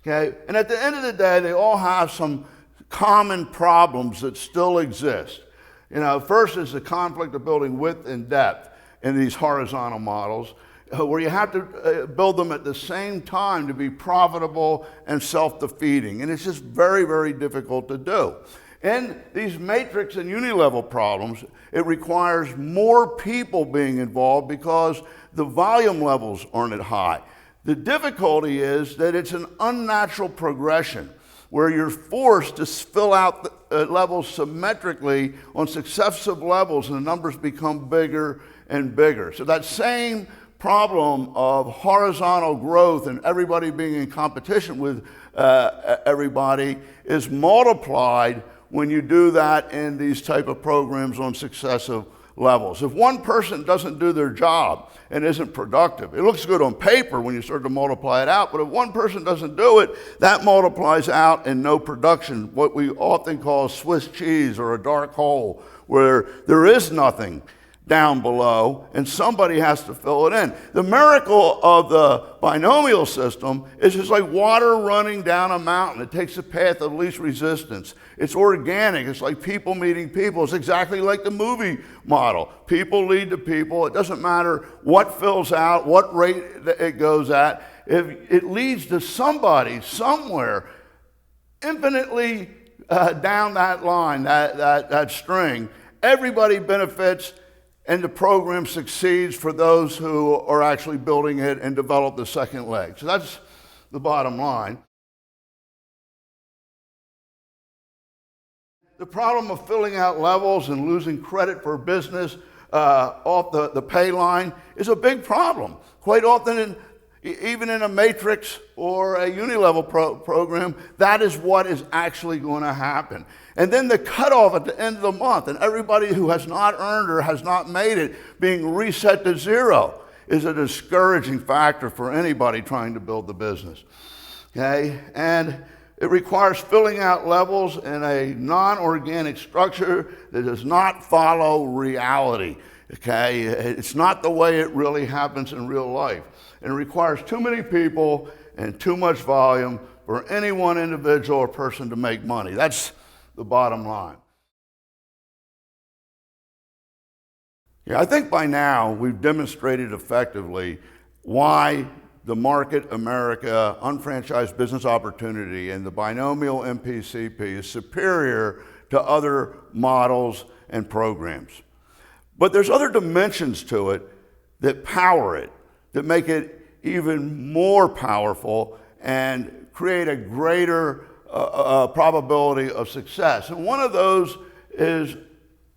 Okay? And at the end of the day, they all have some common problems that still exist. You know, first is the conflict of building width and depth in these horizontal models, where you have to build them at the same time to be profitable and self-defeating. And it's just very, very difficult to do. In these matrix and unilevel problems, it requires more people being involved because the volume levels aren't as high. The difficulty is that it's an unnatural progression where you're forced to fill out the levels symmetrically on successive levels, and the numbers become bigger and bigger. So that same problem of horizontal growth and everybody being in competition with everybody is multiplied when you do that in these type of programs on successive levels. If one person doesn't do their job and isn't productive, it looks good on paper when you start to multiply it out, but if one person doesn't do it, that multiplies out in no production, what we often call Swiss cheese or a dark hole, where there is nothing down below and somebody has to fill it in. The miracle of the binomial system is just like water running down a mountain. It takes the path of least resistance. It's organic. It's like people meeting people. It's exactly like the movie model. People lead to people. It doesn't matter what fills out, what rate it goes at. If it leads to somebody somewhere infinitely down that line, that string, everybody benefits, and the program succeeds for those who are actually building it and develop the second leg. So that's the bottom line. The problem of filling out levels and losing credit for business off the pay line is a big problem. Quite often, even in a matrix or a unilevel program, that is what is actually going to happen. And then the cutoff at the end of the month, and everybody who has not earned or has not made it being reset to zero is a discouraging factor for anybody trying to build the business. Okay? And it requires filling out levels in a non-organic structure that does not follow reality. Okay? It's not the way it really happens in real life. And it requires too many people and too much volume for any one individual or person to make money. That's the bottom line. Yeah, I think by now we've demonstrated effectively why the Market America unfranchised business opportunity and the binomial MPCP is superior to other models and programs. But there's other dimensions to it that power it, that make it even more powerful and create a greater probability of success. And one of those is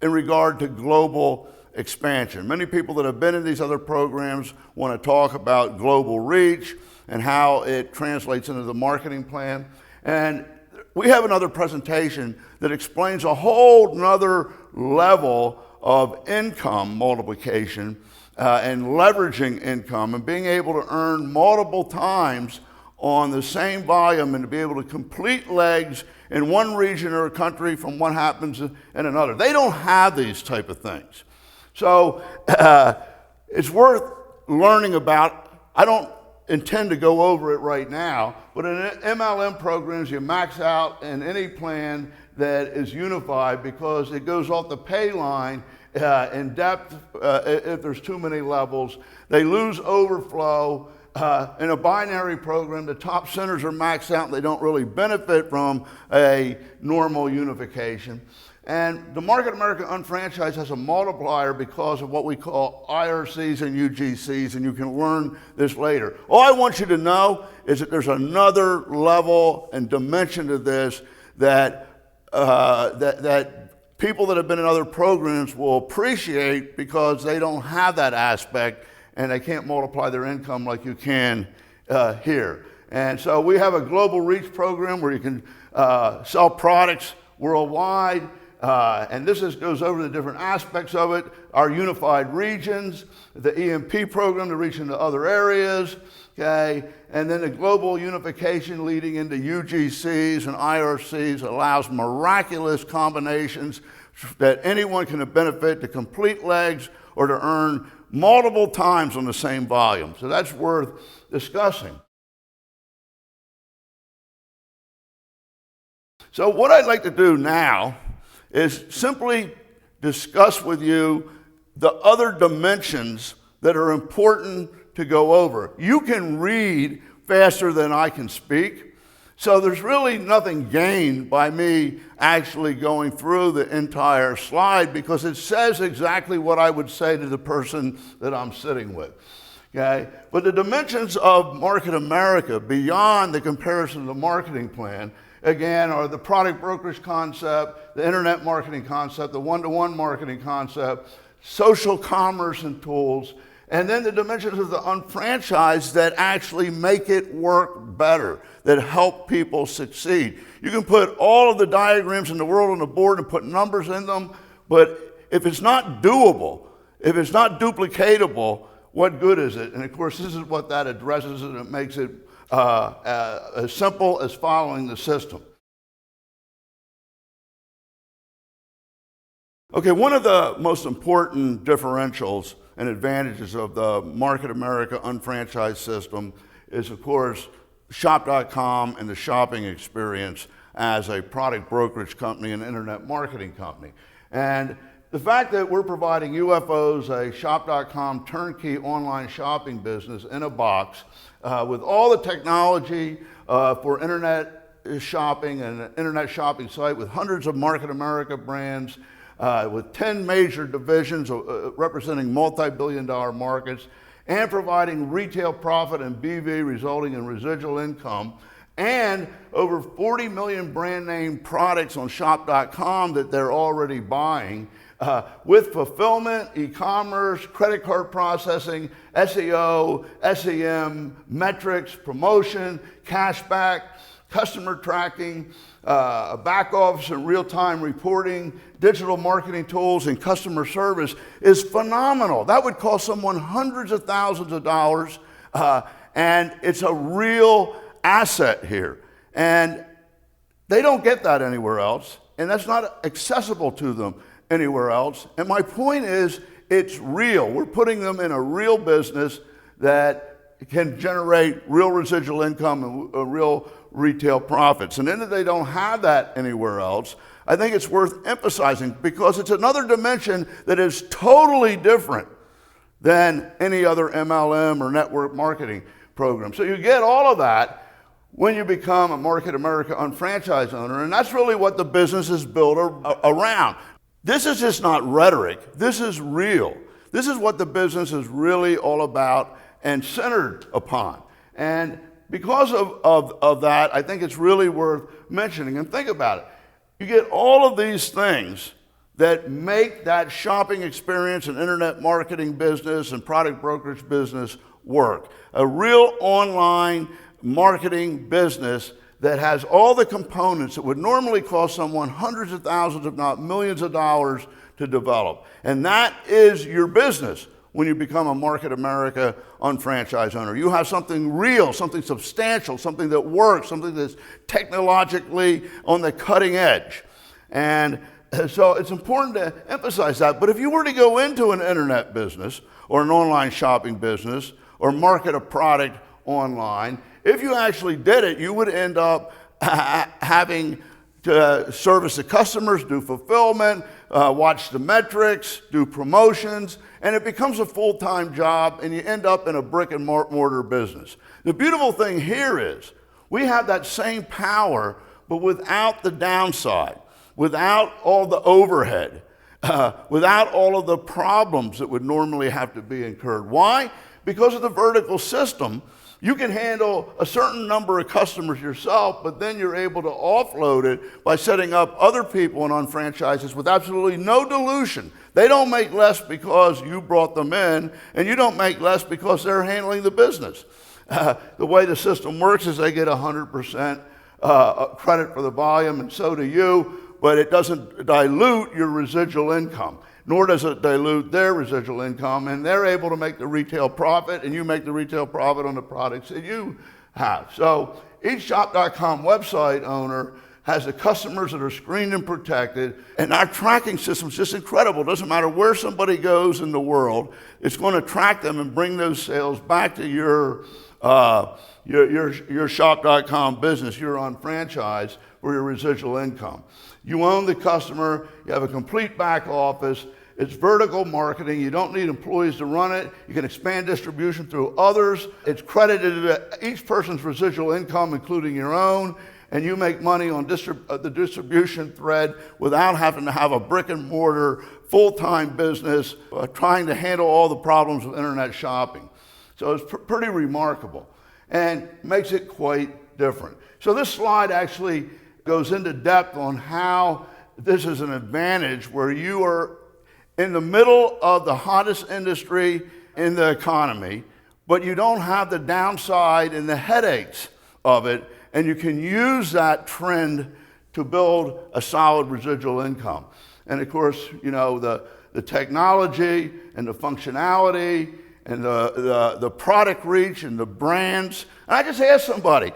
in regard to global expansion. Many people that have been in these other programs want to talk about global reach and how it translates into the marketing plan. And we have another presentation that explains a whole nother level of income multiplication and leveraging income and being able to earn multiple times on the same volume and to be able to complete legs in one region or a country from what happens in another. They don't have these type of things. So it's worth learning about. I don't intend to go over it right now, but in MLM programs, you max out in any plan that is unified because it goes off the pay line in depth if there's too many levels. They lose overflow. In a binary program, the top centers are maxed out and they don't really benefit from a normal unification. And the Market America Unfranchised has a multiplier because of what we call IRCs and UGCs, and you can learn this later. All I want you to know is that there's another level and dimension to this that people that have been in other programs will appreciate because they don't have that aspect and they can't multiply their income like you can here. And so we have a global reach program where you can sell products worldwide. And this goes over the different aspects of it, our unified regions, the EMP program to reach into other areas, okay? And then the global unification leading into UGCs and IRCs allows miraculous combinations that anyone can benefit to complete legs or to earn multiple times on the same volume. So that's worth discussing. So what I'd like to do now is simply discuss with you the other dimensions that are important to go over. You can read faster than I can speak, so there's really nothing gained by me actually going through the entire slide because it says exactly what I would say to the person that I'm sitting with. Okay? But the dimensions of Market America beyond the comparison of the marketing plan again, are the product brokerage concept, the internet marketing concept, the one-to-one marketing concept, social commerce and tools, and then the dimensions of the unfranchised that actually make it work better, that help people succeed. You can put all of the diagrams in the world on the board and put numbers in them, but if it's not doable, if it's not duplicatable, what good is it? And of course, this is what that addresses, and it makes it as simple as following the system. Okay, one of the most important differentials and advantages of the Market America Unfranchised system is, of course, Shop.com and the shopping experience as a product brokerage company and internet marketing company. And the fact that we're providing UFOs a Shop.com turnkey online shopping business in a box with all the technology for internet shopping and an internet shopping site with hundreds of Market America brands, with 10 major divisions representing multi-billion-dollar markets, and providing retail profit and BV resulting in residual income, and over 40 million brand name products on Shop.com that they're already buying, with fulfillment, e-commerce, credit card processing, SEO, SEM, metrics, promotion, cashback, customer tracking, back office and real-time reporting, digital marketing tools, and customer service is phenomenal. That would cost someone hundreds of thousands of dollars, and it's a real asset here. And they don't get that anywhere else, and that's not accessible to them anywhere else. And my point is, it's real. We're putting them in a real business that can generate real residual income and real retail profits. And then if they don't have that anywhere else, I think it's worth emphasizing because it's another dimension that is totally different than any other MLM or network marketing program. So you get all of that when you become a Market America Unfranchised owner, and that's really what the business is built around. This is just not rhetoric. This is real. This is what the business is really all about and centered upon. And because of that, I think it's really worth mentioning. And think about it. You get all of these things that make that shopping experience and internet marketing business and product brokerage business work. A real online marketing business that has all the components that would normally cost someone hundreds of thousands, if not millions of dollars to develop. And that is your business when you become a Market America unfranchised owner. You have something real, something substantial, something that works, something that's technologically on the cutting edge. And so it's important to emphasize that. But if you were to go into an internet business or an online shopping business or market a product online, if you actually did it, you would end up having to service the customers, do fulfillment, watch the metrics, do promotions, and it becomes a full-time job, and you end up in a brick and mortar business. The beautiful thing here is we have that same power, but without the downside, without all the overhead, without all of the problems that would normally have to be incurred. Why? Because of the vertical system. You can handle a certain number of customers yourself, but then you're able to offload it by setting up other people in unfranchises with absolutely no dilution. They don't make less because you brought them in, and you don't make less because they're handling the business. The way the system works is they get 100% credit for the volume, and so do you, but it doesn't dilute your residual income, nor does it dilute their residual income, and they're able to make the retail profit, and you make the retail profit on the products that you have. So each Shop.com website owner has the customers that are screened and protected, and our tracking system is just incredible. It doesn't matter where somebody goes in the world, it's going to track them and bring those sales back to your Shop.com business, your unfranchise, for your residual income. You own the customer, you have a complete back office, it's vertical marketing, you don't need employees to run it, you can expand distribution through others, it's credited to each person's residual income, including your own, and you make money on the distribution thread without having to have a brick and mortar full-time business trying to handle all the problems of internet shopping. So it's pretty remarkable and makes it quite different. So this slide actually goes into depth on how this is an advantage where you are in the middle of the hottest industry in the economy, but you don't have the downside and the headaches of it, and you can use that trend to build a solid residual income. And of course, you know, the technology and the functionality and the product reach and the brands. And I just asked somebody,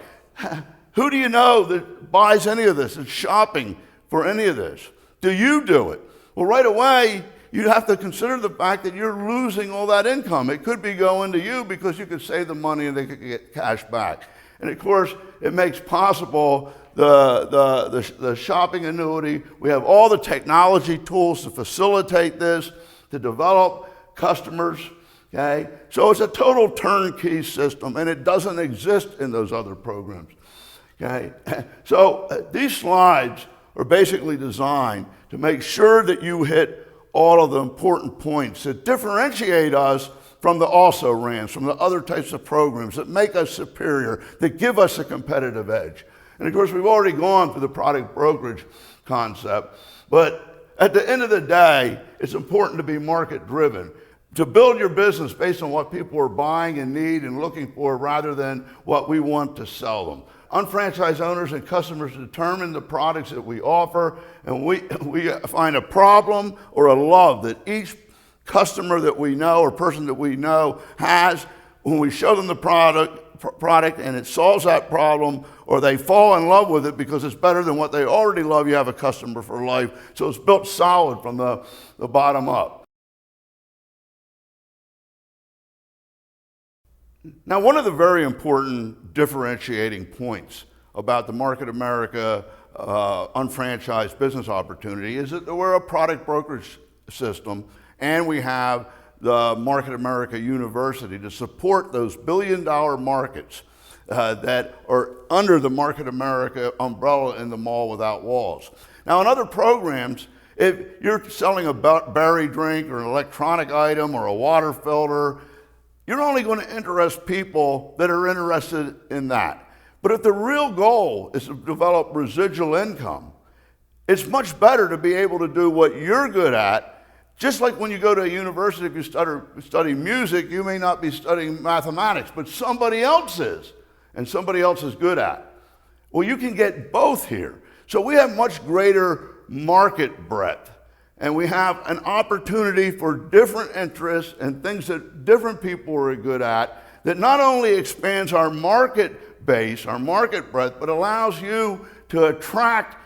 who do you know that buys any of this, is shopping for any of this? Do you do it? Well, right away, you have to consider the fact that you're losing all that income. It could be going to you because you could save the money and they could get cash back. And of course, it makes possible the shopping annuity. We have all the technology tools to facilitate this, to develop customers. Okay? So it's a total turnkey system, and it doesn't exist in those other programs. Okay? So these slides are basically designed to make sure that you hit all of the important points that differentiate us from the also-rans, from the other types of programs that make us superior, that give us a competitive edge. And of course, we've already gone through the product brokerage concept, but at the end of the day, it's important to be market-driven, to build your business based on what people are buying and need and looking for rather than what we want to sell them. Unfranchised owners and customers determine the products that we offer, and we find a problem or a love that each customer that we know or person that we know has. When we show them the product and it solves that problem, or they fall in love with it because it's better than what they already love, you have a customer for life. So it's built solid from the bottom up. Now, one of the very important differentiating points about the Market America unfranchised business opportunity is that we're a product brokerage system, and we have the Market America University to support those billion-dollar markets that are under the Market America umbrella in the mall without walls. Now, in other programs, if you're selling a berry drink or an electronic item or a water filter, you're only going to interest people that are interested in that. But if the real goal is to develop residual income, It's much better to be able to do what you're good at. Just like when you go to a university, if you study music, you may not be studying mathematics, but somebody else is, and somebody else is good at. Well, you can get both here. So we have much greater market breadth, and we have an opportunity for different interests and things that different people are good at that not only expands our market base, our market breadth, but allows you to attract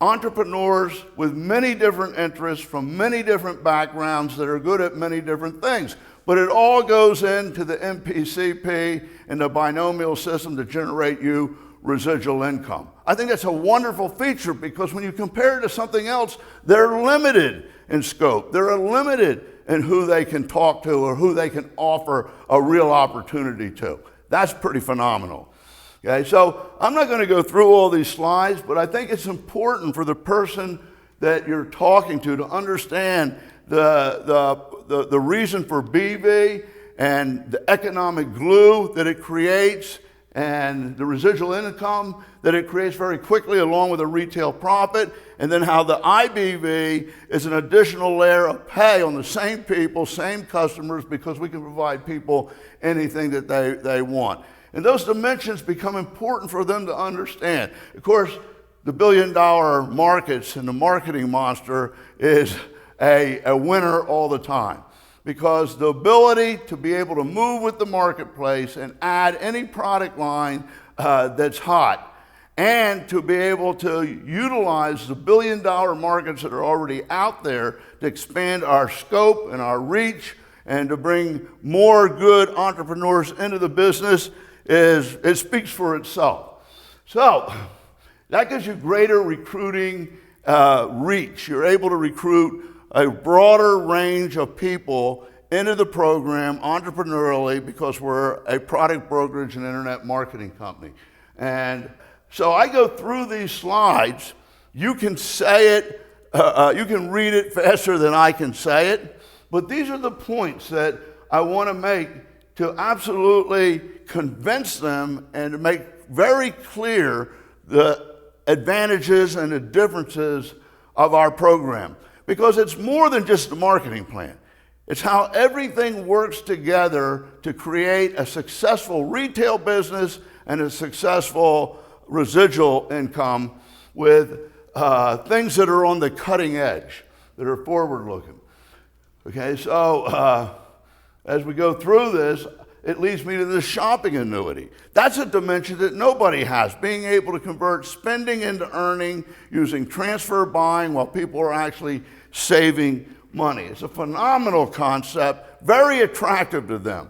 entrepreneurs with many different interests from many different backgrounds that are good at many different things. But it all goes into the MPCP and the binomial system to generate you residual income. I think that's a wonderful feature because when you compare it to something else, they're limited in scope. They're limited in who they can talk to or who they can offer a real opportunity to. That's pretty phenomenal. Okay, so I'm not going to go through all these slides, but I think it's important for the person that you're talking to understand the reason for BV and the economic glue that it creates and the residual income that it creates very quickly along with a retail profit, and then how the IBV is an additional layer of pay on the same people, same customers, because we can provide people anything that they want. And those dimensions become important for them to understand. Of course, the billion-dollar markets and the marketing monster is a winner all the time, because the ability to be able to move with the marketplace and add any product line that's hot, and to be able to utilize the billion-dollar markets that are already out there to expand our scope and our reach and to bring more good entrepreneurs into the business, it speaks for itself. So that gives you greater recruiting reach. You're able to recruit a broader range of people into the program entrepreneurially because we're a product brokerage and internet marketing company. And so I go through these slides. You can say it, you can read it faster than I can say it, but these are the points that I want to make to absolutely convince them and to make very clear the advantages and the differences of our program. Because it's more than just the marketing plan. It's how everything works together to create a successful retail business and a successful residual income with things that are on the cutting edge, that are forward-looking. Okay, so as we go through this, it leads me to the shopping annuity. That's a dimension that nobody has, being able to convert spending into earning using transfer buying while people are actually saving money. It's a phenomenal concept, very attractive to them.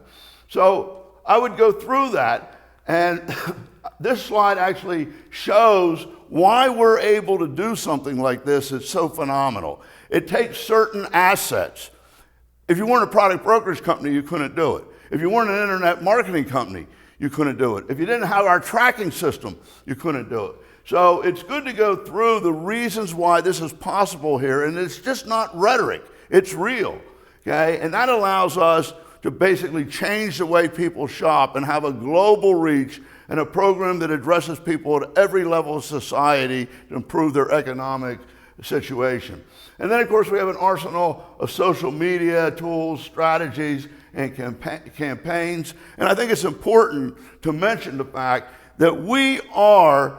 So I would go through that, and this slide actually shows why we're able to do something like this. It's so phenomenal. It takes certain assets. If you weren't a product brokerage company, you couldn't do it. If you weren't an internet marketing company, you couldn't do it. If you didn't have our tracking system, you couldn't do it. So it's good to go through the reasons why this is possible here, and it's just not rhetoric, it's real, okay? And that allows us to basically change the way people shop and have a global reach and a program that addresses people at every level of society to improve their economic situation. And then, of course, we have an arsenal of social media tools, strategies, and campaigns. And I think it's important to mention the fact that we are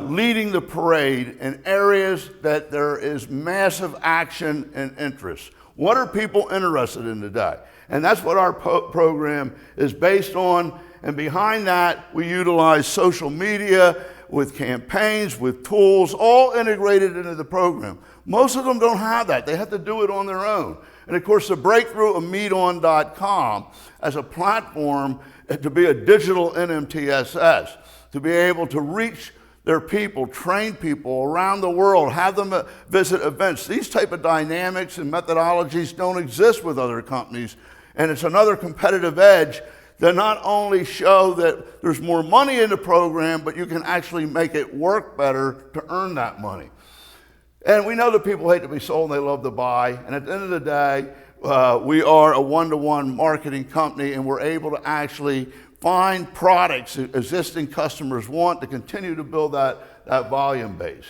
leading the parade in areas that there is massive action and interest. What are people interested in today? And that's what our program is based on. And behind that, we utilize social media with campaigns, with tools, all integrated into the program. Most of them don't have that. They have to do it on their own. And of course, the breakthrough of meeton.com as a platform to be a digital NMTSS, to be able to reach their people, train people around the world, have them visit events. These type of dynamics and methodologies don't exist with other companies. And it's another competitive edge that not only show that there's more money in the program, but you can actually make it work better to earn that money. And we know that people hate to be sold and they love to buy. And at the end of the day, we are a one-to-one marketing company, and we're able to actually find products that existing customers want to continue to build that volume base.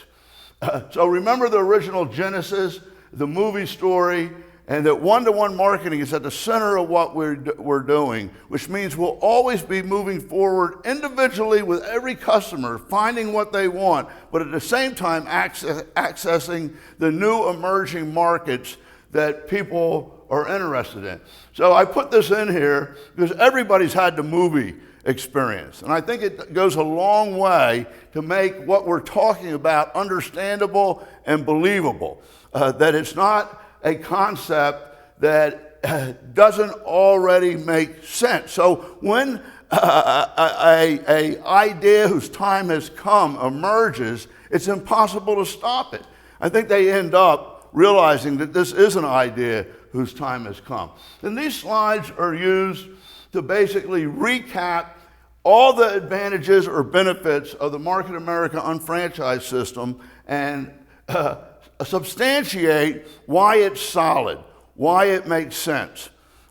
So remember the original Genesis, the movie story, and that one-to-one marketing is at the center of what we're doing, which means we'll always be moving forward individually with every customer, finding what they want, but at the same time accessing the new emerging markets that people are interested in. So I put this in here because everybody's had the movie experience. And I think it goes a long way to make what we're talking about understandable and believable. That it's not a concept that doesn't already make sense. So when a idea whose time has come emerges, it's impossible to stop it. I think they end up realizing that this is an idea whose time has come. And these slides are used to basically recap all the advantages or benefits of the Market America unfranchised system and substantiate why it's solid, why it makes sense,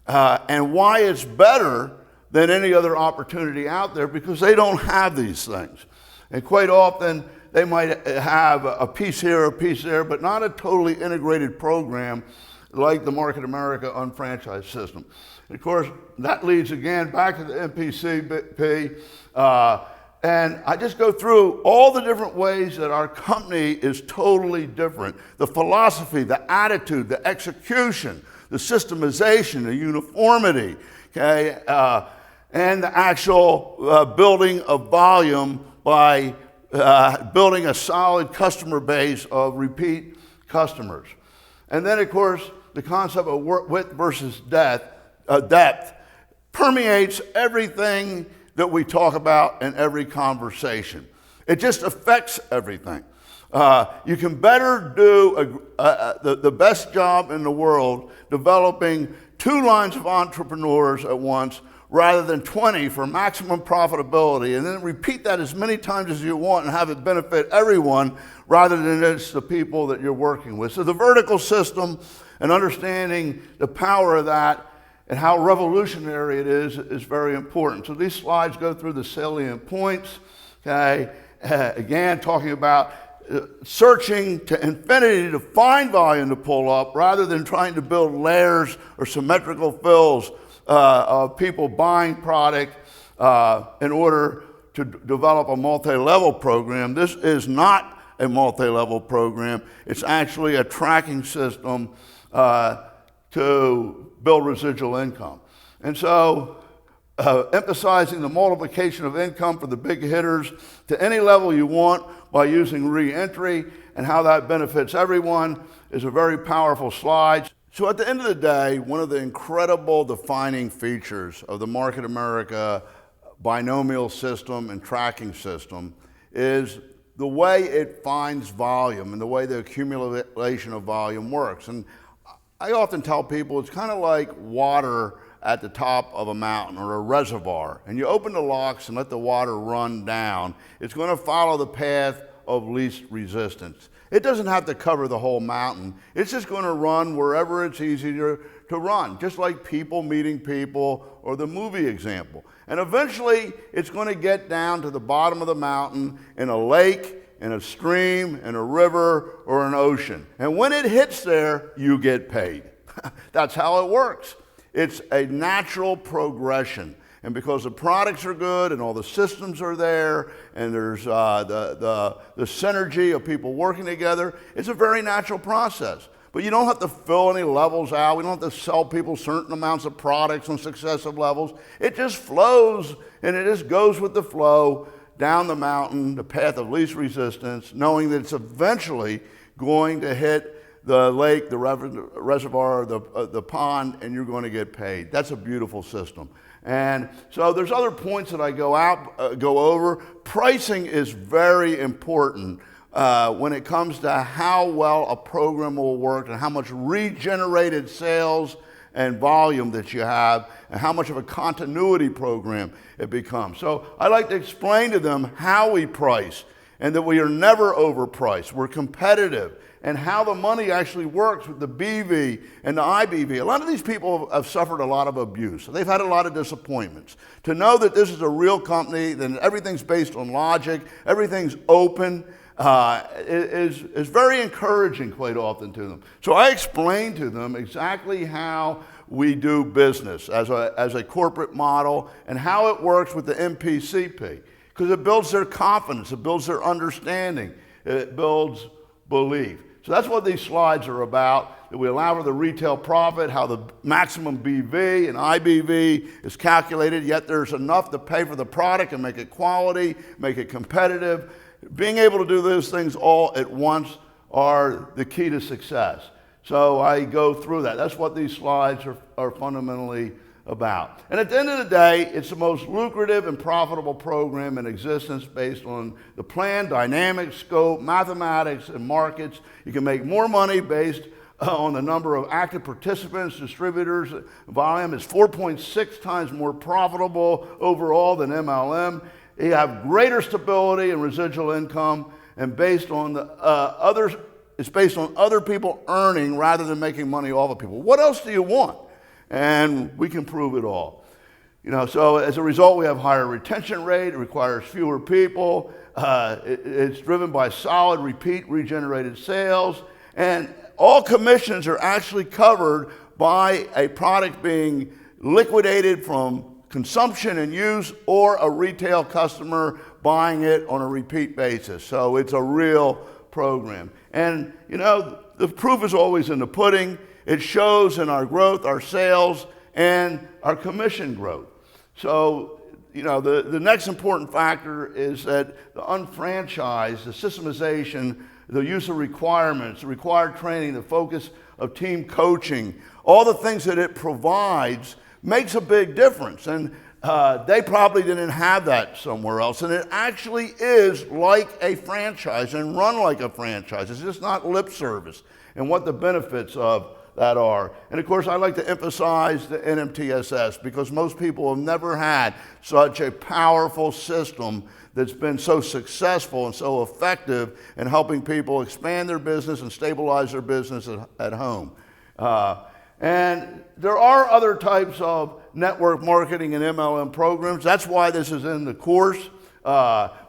and why it's better than any other opportunity out there, because they don't have these things. And quite often, they might have a piece here, a piece there, but not a totally integrated program like the Market America unfranchised system. And of course, that leads again back to the MPCP. And I just go through all the different ways that our company is totally different. The philosophy, the attitude, the execution, the systemization, the uniformity, okay, and the actual building of volume by building a solid customer base of repeat customers. And then, of course, the concept of width versus depth permeates everything that we talk about in every conversation. It just affects everything. You can better do the best job in the world developing 2 lines of entrepreneurs at once rather than 20 for maximum profitability, and then repeat that as many times as you want and have it benefit everyone rather than just the people that you're working with. So the vertical system and understanding the power of that and how revolutionary it is very important. So these slides go through the salient points, okay? Again, talking about searching to infinity to find volume to pull up rather than trying to build layers or symmetrical fills of people buying product in order to develop a multi-level program. This is not a multi-level program. It's actually a tracking system to build residual income. And so emphasizing the multiplication of income for the big hitters to any level you want by using re-entry and how that benefits everyone is a very powerful slide. So at the end of the day, one of the incredible defining features of the Market America binomial system and tracking system is the way it finds volume and the way the accumulation of volume works. And I often tell people it's kind of like water at the top of a mountain or a reservoir, and you open the locks and let the water run down. It's going to follow the path of least resistance. It doesn't have to cover the whole mountain. It's just going to run wherever it's easier to run, just like people meeting people or the movie example. And eventually, it's going to get down to the bottom of the mountain in a lake, in a stream, in a river, or an ocean. And when it hits there, you get paid. That's how it works. It's a natural progression. And because the products are good and all the systems are there and there's the synergy of people working together, it's a very natural process. But you don't have to fill any levels out. We don't have to sell people certain amounts of products on successive levels. It just flows and it just goes with the flow down the mountain, the path of least resistance, knowing that it's eventually going to hit the lake, the reservoir, the pond, and you're going to get paid. That's a beautiful system. And so there's other points that I go over. Pricing is very important when it comes to how well a program will work and how much regenerated sales and volume that you have and how much of a continuity program it becomes. So I like to explain to them how we price and that we are never overpriced. We're competitive, and how the money actually works with the BV and the IBV. A lot of these people have suffered a lot of abuse. They've had a lot of disappointments. To know that this is a real company, that everything's based on logic, everything's open, is very encouraging quite often to them. So I explain to them exactly how we do business as a corporate model and how it works with the MPCP, because it builds their confidence, it builds their understanding, it builds belief. So that's what these slides are about, that we allow for the retail profit, how the maximum BV and IBV is calculated, yet there's enough to pay for the product and make it quality, make it competitive. Being able to do those things all at once are the key to success. So I go through that. That's what these slides are fundamentally about. And at the end of the day, it's the most lucrative and profitable program in existence based on the plan, dynamic, scope, mathematics, and markets. You can make more money based on the number of active participants, distributors. Volume is 4.6 times more profitable overall than MLM. You have greater stability and residual income, and based on the others, it's based on other people earning rather than making money off of people. What else do you want? And we can prove it all. So as a result, we have higher retention rate. It requires fewer people. It's driven by solid, repeat, regenerated sales. And all commissions are actually covered by a product being liquidated from consumption and use, or a retail customer buying it on a repeat basis. So it's a real program. And the proof is always in the pudding. It shows in our growth, our sales, and our commission growth. So, the next important factor is that the unfranchised, the systemization, the use of requirements, the required training, the focus of team coaching, all the things that it provides makes a big difference. And they probably didn't have that somewhere else. And it actually is like a franchise and run like a franchise. It's just not lip service, and what the benefits of that are. And of course, I like to emphasize the NMTSS, because most people have never had such a powerful system that's been so successful and so effective in helping people expand their business and stabilize their business at home. And there are other types of network marketing and MLM programs. That's why this is in the course.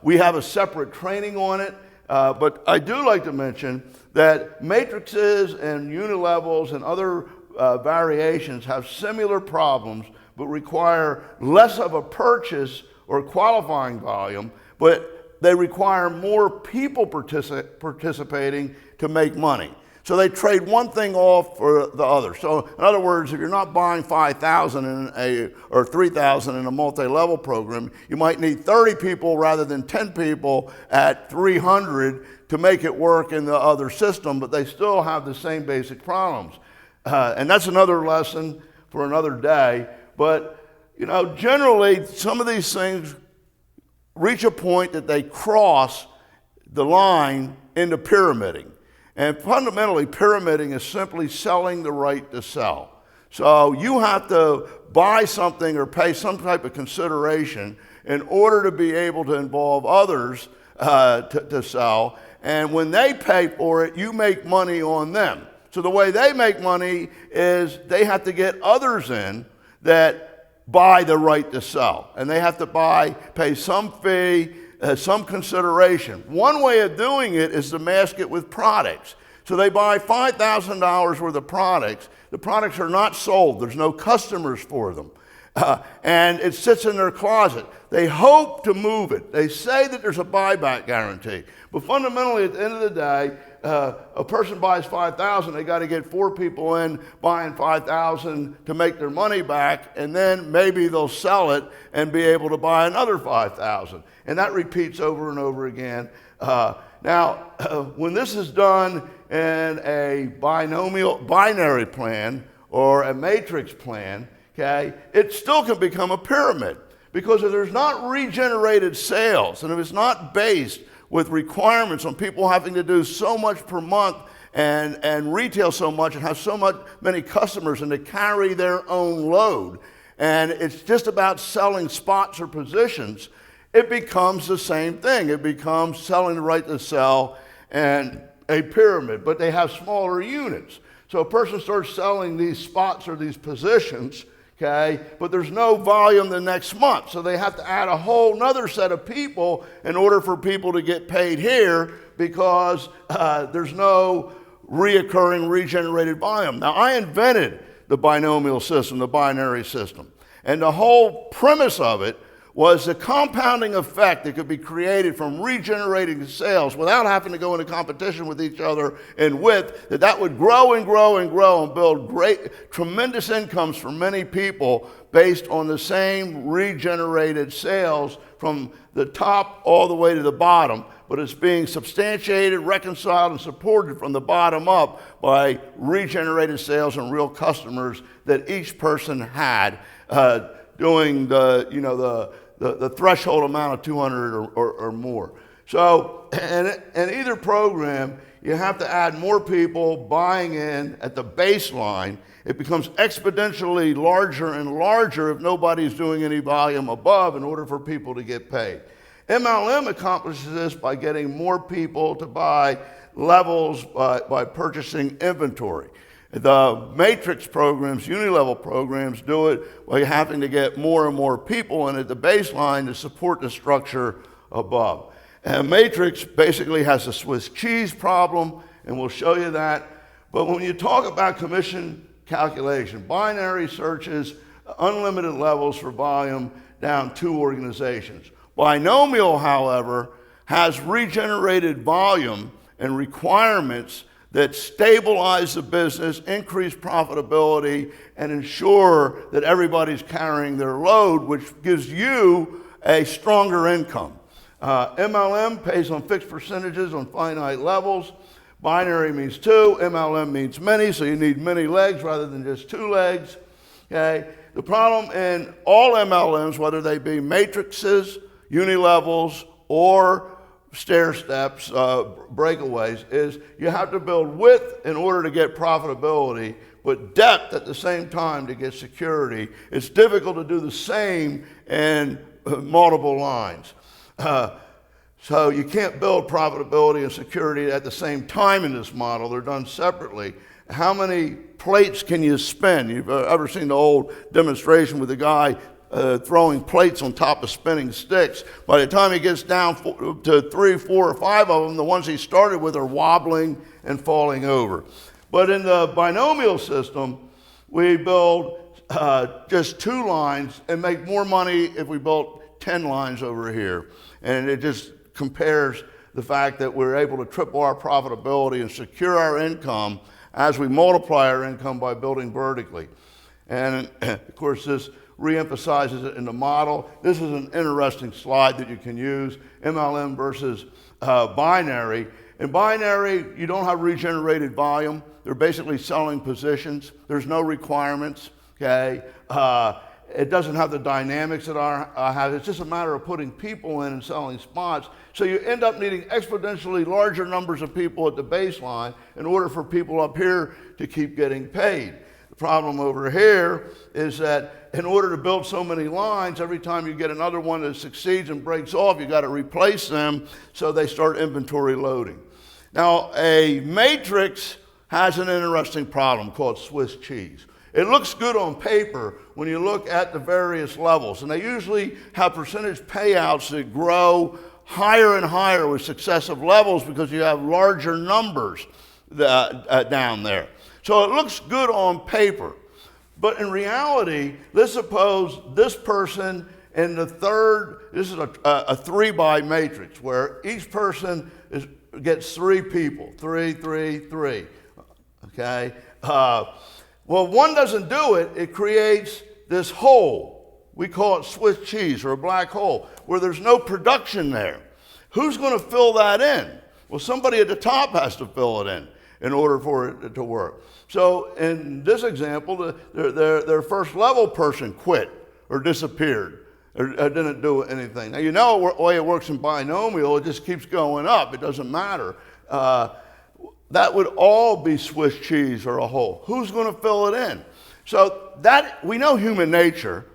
We have a separate training on it. But I do like to mention that matrices and unilevels and other variations have similar problems, but require less of a purchase or qualifying volume, but they require more people participating to make money. So they trade one thing off for the other. So in other words, if you're not buying 5,000 or 3,000 in a multi-level program, you might need 30 people rather than 10 people at 300 to make it work in the other system, but they still have the same basic problems. And that's another lesson for another day. But generally, some of these things reach a point that they cross the line into pyramiding. And fundamentally, pyramiding is simply selling the right to sell. So you have to buy something or pay some type of consideration in order to be able to involve others to sell. And when they pay for it, you make money on them. So the way they make money is they have to get others in that buy the right to sell. And they have to pay some fee, some consideration. One way of doing it is to mask it with products. So they buy $5,000 worth of products. The products are not sold. There's no customers for them. And it sits in their closet. They hope to move it. They say that there's a buyback guarantee. But fundamentally, at the end of the day, a person buys $5,000, they got to get 4 people in buying $5,000 to make their money back, and then maybe they'll sell it and be able to buy another $5,000. And that repeats over and over again. Now, when this is done in a binary plan or a matrix plan, okay, it still can become a pyramid, because if there's not regenerated sales, and if it's not based with requirements on people having to do so much per month and retail so much and have so many customers and to carry their own load, and it's just about selling spots or positions, it becomes the same thing. It becomes selling the right to sell and a pyramid, but they have smaller units. So a person starts selling these spots or these positions, okay, but there's no volume the next month. So they have to add a whole nother set of people in order for people to get paid here, because there's no reoccurring regenerated volume. Now, I invented the binomial system, the binary system. And the whole premise of it was the compounding effect that could be created from regenerating sales without having to go into competition with each other in width, that would grow and grow and grow and build great, tremendous incomes for many people based on the same regenerated sales from the top all the way to the bottom, but it's being substantiated, reconciled, and supported from the bottom up by regenerated sales and real customers that each person had doing the threshold amount of 200 or more. So in either program, you have to add more people buying in at the baseline. It becomes exponentially larger and larger if nobody's doing any volume above in order for people to get paid. MLM accomplishes this by getting more people to buy levels by purchasing inventory. The matrix programs, uni-level programs, do it by having to get more and more people in at the baseline to support the structure above. And matrix basically has a Swiss cheese problem, and we'll show you that. But when you talk about commission calculation, binary searches, unlimited levels for volume down 2 organizations. Binomial, however, has regenerated volume and requirements that stabilize the business, increase profitability, and ensure that everybody's carrying their load, which gives you a stronger income. MLM pays on fixed percentages on finite levels. Binary means 2, MLM means many, so you need many legs rather than just 2 legs. Okay? The problem in all MLMs, whether they be matrices, unilevels, or stair steps, breakaways, is you have to build width in order to get profitability, but depth at the same time to get security. It's difficult to do the same in multiple lines. So you can't build profitability and security at the same time in this model. They're done separately. How many plates can you spin? You've ever seen the old demonstration with the guy throwing plates on top of spinning sticks? By the time he gets down to 3, 4, or 5 of them, the ones he started with are wobbling and falling over. But in the binomial system, we build just 2 lines and make more money if we built 10 lines over here. And it just compares the fact that we're able to triple our profitability and secure our income as we multiply our income by building vertically. And of course, this reemphasizes it in the model. This is an interesting slide that you can use, MLM versus binary. In binary, you don't have regenerated volume. They're basically selling positions. There's no requirements, okay? It doesn't have the dynamics that I have. It's just a matter of putting people in and selling spots. So you end up needing exponentially larger numbers of people at the baseline in order for people up here to keep getting paid. The problem over here is that in order to build so many lines, every time you get another one that succeeds and breaks off, you got to replace them, so they start inventory loading. Now, a matrix has an interesting problem called Swiss cheese. It looks good on paper when you look at the various levels, and they usually have percentage payouts that grow higher and higher with successive levels because you have larger numbers down there. So it looks good on paper, but in reality, let's suppose this person in the third, this is a 3-by matrix where each person gets 3 people, 3, 3, 3, okay? Well, one doesn't do it, it creates this hole. We call it Swiss cheese or a black hole, where there's no production there. Who's going to fill that in? Well, somebody at the top has to fill it in order for it to work. So in this example, their first level person quit or disappeared or didn't do anything. Now, you know the way it works in binomial, it just keeps going up. It doesn't matter. That would all be Swiss cheese or a hole. Who's going to fill it in? So that, we know human nature,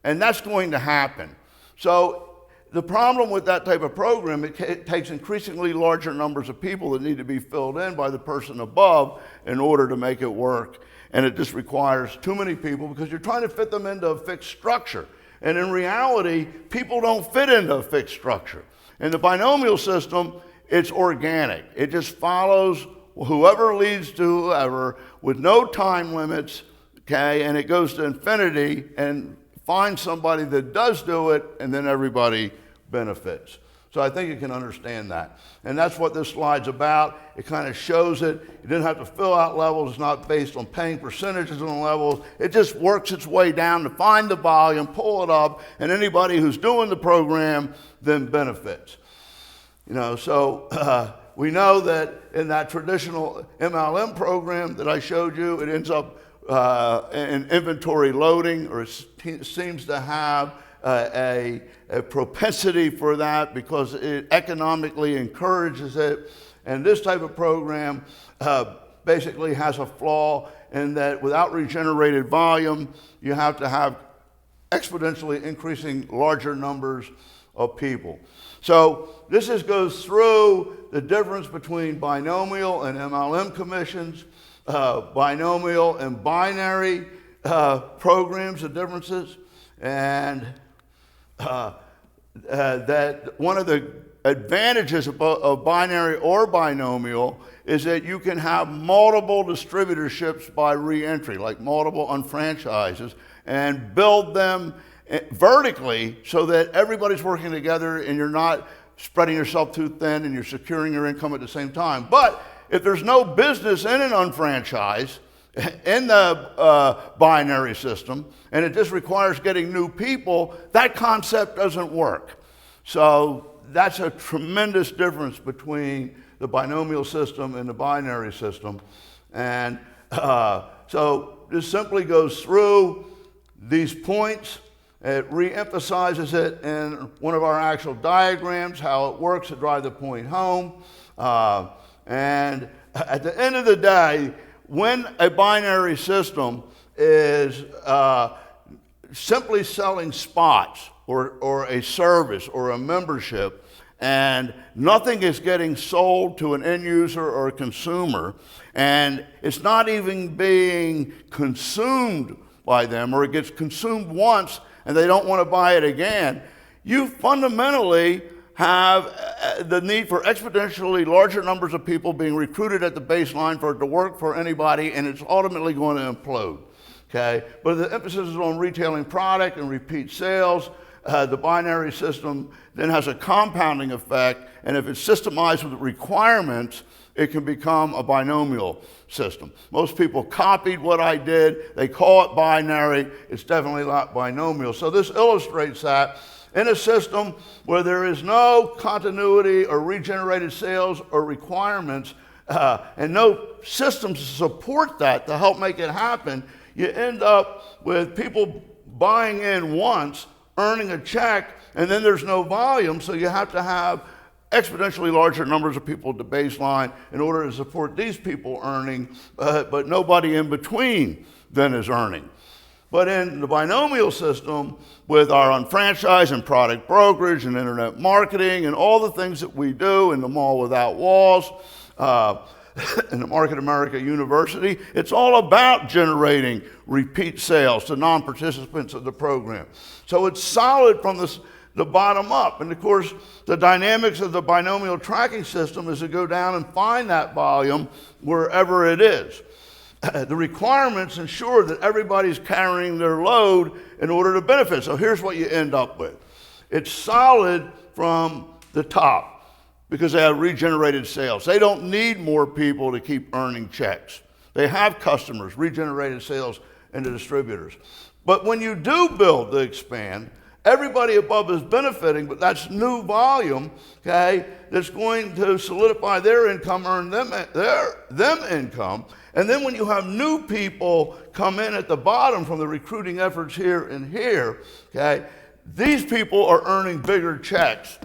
and that's going to happen. So the problem with that type of program, it takes increasingly larger numbers of people that need to be filled in by the person above in order to make it work. And it just requires too many people because you're trying to fit them into a fixed structure. And in reality, people don't fit into a fixed structure. In the binomial system, it's organic. It just follows whoever leads to whoever with no time limits, okay? And it goes to infinity and finds somebody that does do it, and then everybody benefits. So I think you can understand that. And that's what this slide's about. It kind of shows it. You didn't have to fill out levels. It's not based on paying percentages on levels. It just works its way down to find the volume, pull it up, and anybody who's doing the program then benefits. You know, so we know that in that traditional MLM program that I showed you, it ends up in inventory loading, or it seems to have a propensity for that because it economically encourages it. And this type of program basically has a flaw in that without regenerated volume, you have to have exponentially increasing larger numbers of people. So this just goes through the difference between binomial and MLM commissions, binomial and binary programs, the differences, and that one of the advantages of binary or binomial is that you can have multiple distributorships by re-entry, like multiple unfranchises, and build them vertically so that everybody's working together and you're not spreading yourself too thin and you're securing your income at the same time. But if there's no business in an unfranchise, in the binary system, and it just requires getting new people, that concept doesn't work. So that's a tremendous difference between the binomial system and the binary system. And so this simply goes through these points. It re-emphasizes it in one of our actual diagrams, how it works to drive the point home. And at the end of the day, when a binary system is simply selling spots or a service or a membership, and nothing is getting sold to an end user or a consumer, and it's not even being consumed by them, or it gets consumed once and they don't want to buy it again, you fundamentally have the need for exponentially larger numbers of people being recruited at the baseline for it to work for anybody, and it's ultimately going to implode. Okay? But the emphasis is on retailing product and repeat sales. The binary system then has a compounding effect, and if it's systemized with requirements, it can become a binomial system. Most people copied what I did. They call it binary. It's definitely not binomial. So this illustrates that in a system where there is no continuity or regenerated sales or requirements, and no systems to support that to help make it happen, you end up with people buying in once, earning a check, and then there's no volume, so you have to have exponentially larger numbers of people at the baseline in order to support these people earning, but nobody in between then is earning. But in the binomial system, with our unfranchised and product brokerage and internet marketing and all the things that we do in the Mall Without Walls, in the Market America University, it's all about generating repeat sales to non-participants of the program. So it's solid from the bottom up. And of course, the dynamics of the binomial tracking system is to go down and find that volume wherever it is. The requirements ensure that everybody's carrying their load in order to benefit. So here's what you end up with. It's solid from the top because they have regenerated sales. They don't need more people to keep earning checks. They have customers, regenerated sales, and the distributors. But when you do build the expand, everybody above is benefiting, but that's new volume, okay, that's going to solidify their income, earn them income. And then when you have new people come in at the bottom from the recruiting efforts here and here, okay, these people are earning bigger checks.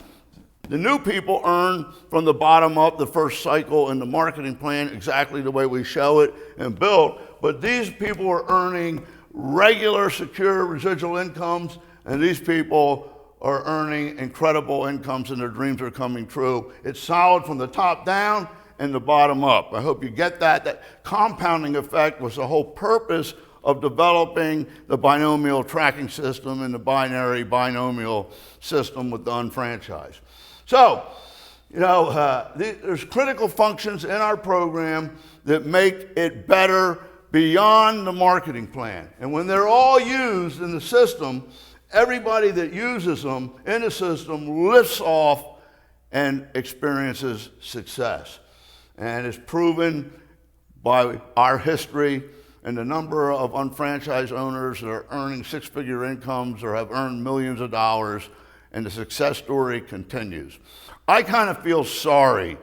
The new people earn from the bottom up, the first cycle in the marketing plan, exactly the way we show it and build. But these people are earning regular, secure residual incomes, and these people are earning incredible incomes and their dreams are coming true. It's solid from the top down and the bottom up. I hope you get that. That compounding effect was the whole purpose of developing the binomial tracking system and the binary binomial system with the unfranchised. So There's critical functions in our program that make it better beyond the marketing plan. And when they're all used in the system, everybody that uses them in the system lifts off and experiences success. And it's proven by our history and the number of unfranchised owners that are earning six-figure incomes or have earned millions of dollars, and the success story continues. I kind of feel sorry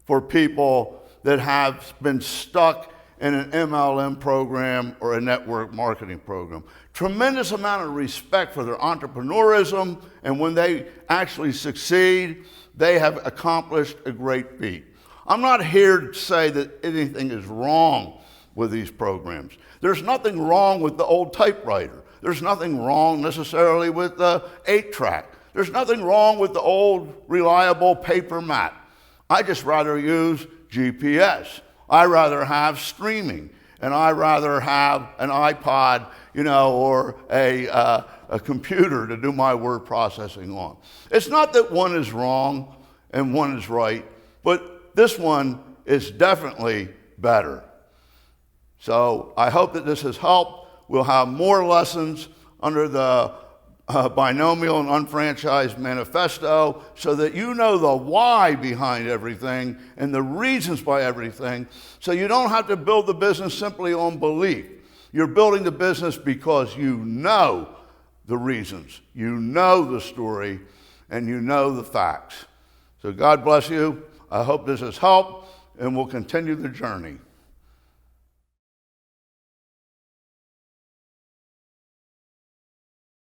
for people that have been stuck in an MLM program or a network marketing program. Tremendous amount of respect for their entrepreneurism, and when they actually succeed, they have accomplished a great feat. I'm not here to say that anything is wrong with these programs. There's nothing wrong with the old typewriter. There's nothing wrong necessarily with the 8-track. There's nothing wrong with the old reliable paper map. I just rather use GPS. I rather have streaming, and I rather have an iPod, or a computer to do my word processing on. It's not that one is wrong and one is right, but this one is definitely better. So I hope that this has helped. We'll have more lessons under the Binomial and UnFranchise Manifesto so that you know the why behind everything and the reasons by everything, so you don't have to build the business simply on belief. You're building the business because you know the reasons, you know the story, and you know the facts. So God bless you. I hope this has helped, and we'll continue the journey.